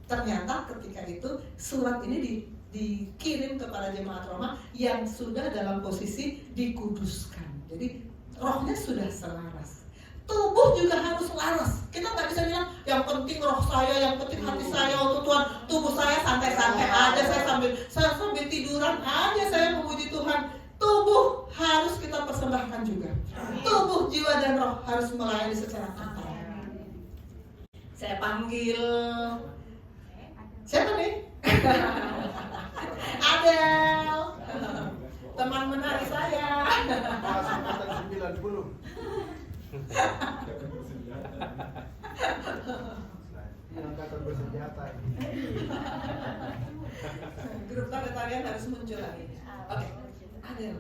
Ternyata ketika itu surat ini dikirim kepada jemaat Roma yang sudah dalam posisi dikuduskan. Jadi rohnya sudah selaras. Tubuh juga harus laras. Kita nggak bisa bilang yang penting roh saya, yang penting hati saya untuk Tuhan. Tubuh saya santai-santai aja, saya sambil tiduran aja saya memuji Tuhan. Tubuh harus kita persembahkan juga. Tubuh, jiwa, dan roh harus melayani secara total. Saya panggil siapa nih? Adel, teman menari saya. Angkatan 90. Angkatan bersenjata. Grup tarian harus muncul lagi. Oke, Adel,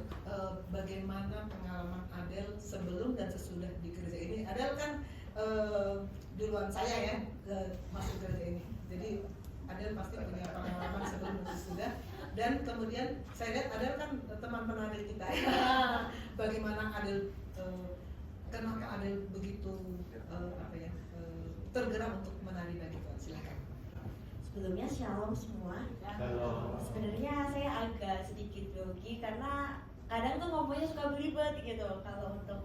bagaimana pengalaman Adel sebelum dan sesudah di gereja ini? Adel kan duluan saya ya masuk gereja ini. Jadi Adel pasti punya pengalaman sebelum dan sesudah. Dan kemudian saya lihat Adel kan teman penari kita ya. Bagaimana Adel, kenapa Adel begitu tergerak untuk menari bagi Tuhan? Silakan. Sebelumnya shalom semua. Halo. Sebenarnya saya agak sedikit grogi karena kadang tuh ngomongnya suka beribet gitu kalau untuk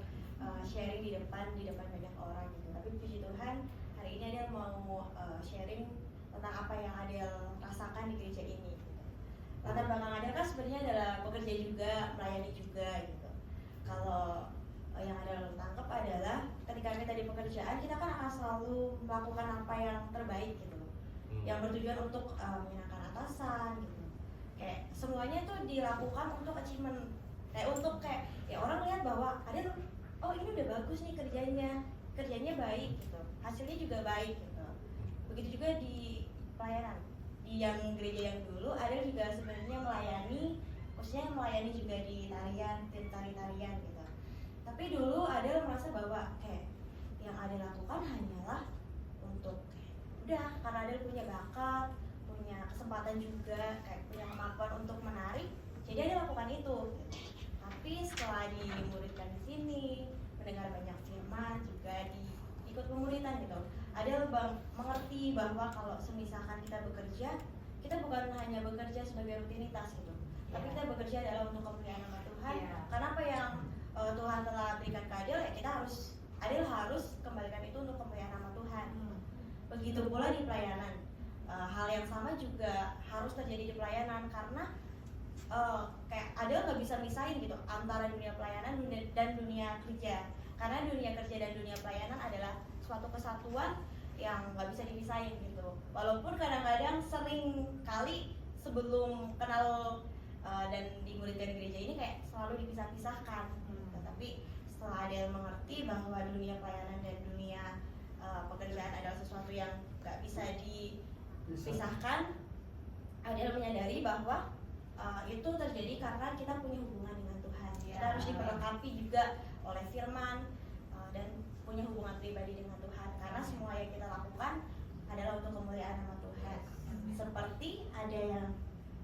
sharing di depan banyak orang gitu. Tapi puji Tuhan hari ini Adel mau sharing tentang apa yang Adel rasakan di gereja ini. Gitu. Latar belakang Adel kan sebenarnya adalah bekerja juga, melayani juga gitu. Kalau yang Adel tangkap adalah ketika kita di pekerjaan kita kan akan selalu melakukan apa yang terbaik gitu. Yang bertujuan untuk menyenangkan atasan gitu. Kayak semuanya tuh dilakukan untuk achievement, kayak untuk kayak ya orang lihat bahwa Adel, oh ini udah bagus nih kerjanya baik gitu, hasilnya juga baik gitu. Begitu juga di pelayanan, di yang gereja yang dulu Adel juga sebenarnya melayani, khususnya melayani juga di tarian, tim tarian gitu. Tapi dulu Adel merasa bahwa kayak yang Adel lakukan hanyalah untuk udah karena Adel punya bakat, punya kesempatan juga, kayak punya kemampuan untuk menarik, jadi Adel lakukan itu. Tapi setelah dimuridkan di sini, mendengar banyak firman, juga ikut pemuridan gitu, Adel mengerti bahwa kalau semisalkan kita bekerja, kita bukan hanya bekerja sebagai rutinitas gitu, tapi kita bekerja adalah untuk kemuliaan nama Tuhan. Karena apa yang Tuhan telah berikan ke Adel, ya Adel harus kembalikan itu untuk kemuliaan nama Tuhan. Begitu pula di pelayanan, hal yang sama juga harus terjadi di pelayanan karena kayak Adel nggak bisa misahin gitu antara dunia pelayanan dan dunia kerja, karena dunia kerja dan dunia pelayanan adalah suatu kesatuan yang nggak bisa dipisahin gitu. Walaupun kadang-kadang sering kali sebelum kenal dan dimuridkan gereja ini kayak selalu dipisah-pisahkan, tetapi setelah Adel mengerti bahwa dunia pelayanan dan dunia pekerjaan adalah sesuatu yang nggak bisa dipisahkan, Adel menyadari bahwa itu terjadi karena kita punya hubungan dengan Tuhan. Kita harus diperlengkapi juga oleh firman dan punya hubungan pribadi dengan Tuhan, karena semua yang kita lakukan adalah untuk kemuliaan nama Tuhan. Seperti ada yang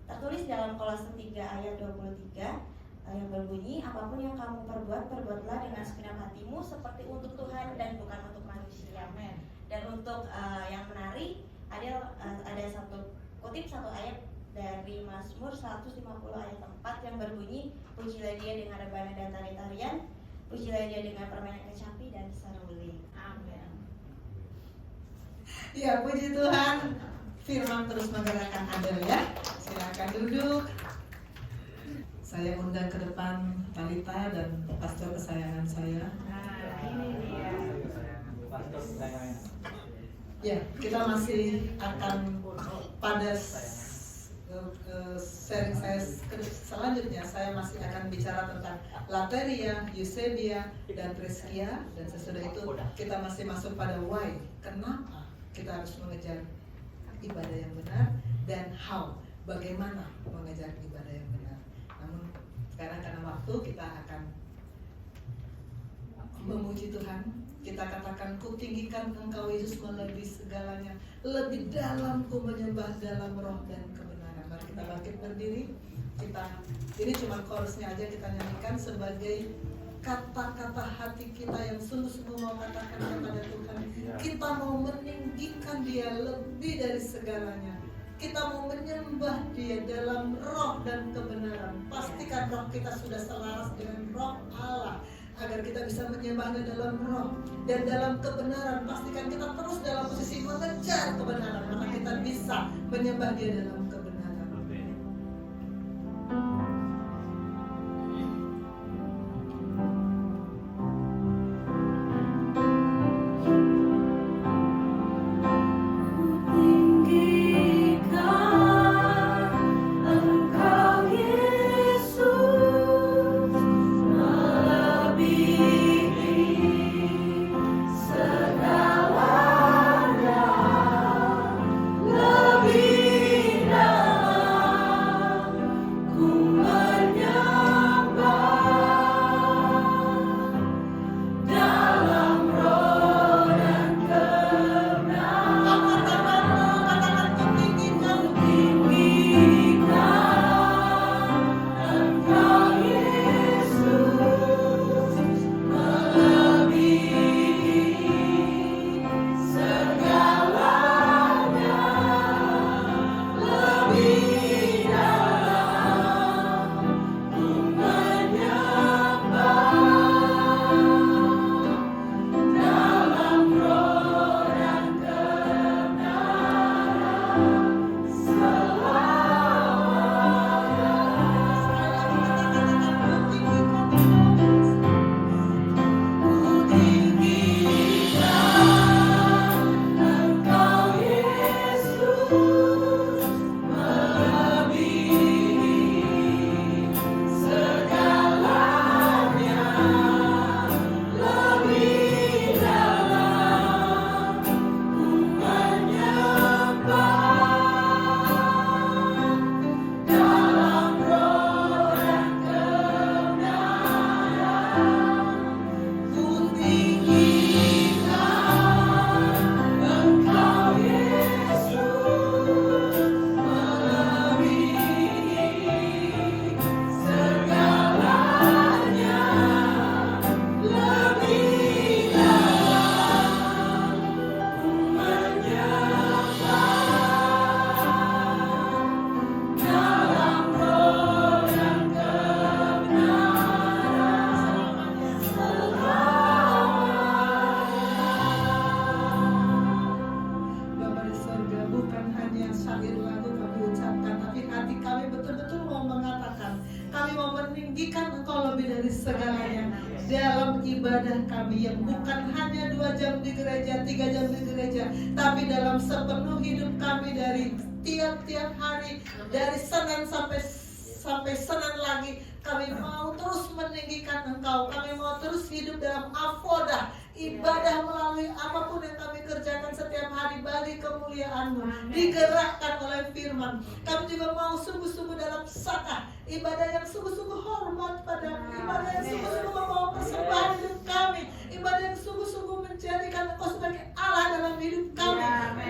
tertulis dalam Kolose 3 ayat 23 yang berbunyi, apapun yang kamu perbuat, perbuatlah dengan segenap hatimu seperti untuk Tuhan dan bukan untuk manusia. Dan untuk yang menarik, ada kutip satu ayat dari Mazmur 150 ayat 4 yang berbunyi, pujilah dia dengan rebana dan tari-tarian, pujilah dia dengan permainan kecapi dan seruling. Amin. Ya, puji Tuhan. Firman terus menggerakkan Adel ya. Silakan duduk. Saya undang ke depan Talita dan pastor kesayangan saya. Ini dia. Ya, kita masih akan pada sharing saya selanjutnya. Saya masih akan bicara tentang Lateria, Eusebia, dan Priskia. Dan sesudah itu kita masih masuk pada why. Kenapa kita harus mengejar ibadah yang benar, dan how, bagaimana mengejar ibadah yang benar. Namun sekarang karena waktu, kita akan memuji Tuhan. Kita katakan, ku tinggikan Engkau Yesus melebihi segalanya, lebih dalam ku menyembah dalam roh dan kebenaran. Mari kita bangkit berdiri. Ini cuma chorusnya aja kita nyanyikan sebagai kata-kata hati kita yang sungguh-sungguh mau katakan kepada Tuhan. Kita mau meninggikan Dia lebih dari segalanya. Kita mau menyembah Dia dalam roh dan kebenaran. Pastikan roh kita sudah selaras dengan roh Allah, agar kita bisa menyembahnya dalam roh dan dalam kebenaran. Pastikan kita terus dalam posisi mengejar kebenaran, maka kita bisa menyembah Dia dalam kebenaran. Segala lebih meninggikan Engkau lebih dari segalanya dalam ibadah kami yang bukan hanya 2 jam di gereja, 3 jam di gereja, tapi dalam sepenuh hidup kami dari tiap-tiap hari, dari Senin sampai Senin lagi. Kami mau terus meninggikan Engkau. Kami mau terus hidup dalam avodah, ibadah melalui apapun yang kami kerjakan setiap hari bagi kemuliaan-Mu, digerakkan oleh firman. Kami juga mau sungguh-sungguh dalam sakah, ibadah yang sungguh-sungguh hormat padamu, ibadah yang sungguh-sungguh membawa persembahan hidup kami, ibadah yang sungguh-sungguh menjadikan Engkau sebagai Allah dalam hidup kami,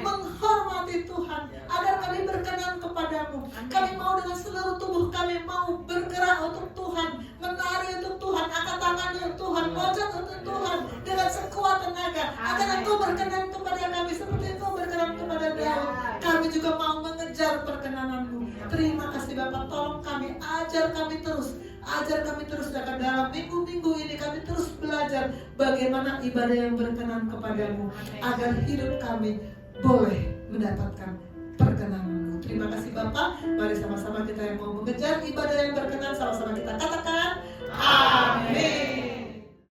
menghormati Tuhan, agar kami berkenan kepadamu. Kami mau dengan seluruh tubuh kami mau bergerak untuk Tuhan, menari untuk Tuhan, angkat tangan untuk Tuhan, loncat untuk Tuhan dengan sekuat tenaga, agar Engkau berkenan kepada kami seperti Engkau berkenan kepada Daud. Kami juga mau mengejar perkenan-Mu. Terima kasih Bapak, tolong kami, ajar kami terus dalam minggu-minggu ini kami terus belajar bagaimana ibadah yang berkenan kepadamu, agar hidup kami boleh mendapatkan perkenan-Mu. Terima kasih Bapak. Mari sama-sama kita yang mau mengejar ibadah yang berkenan, sama-sama kita katakan amin.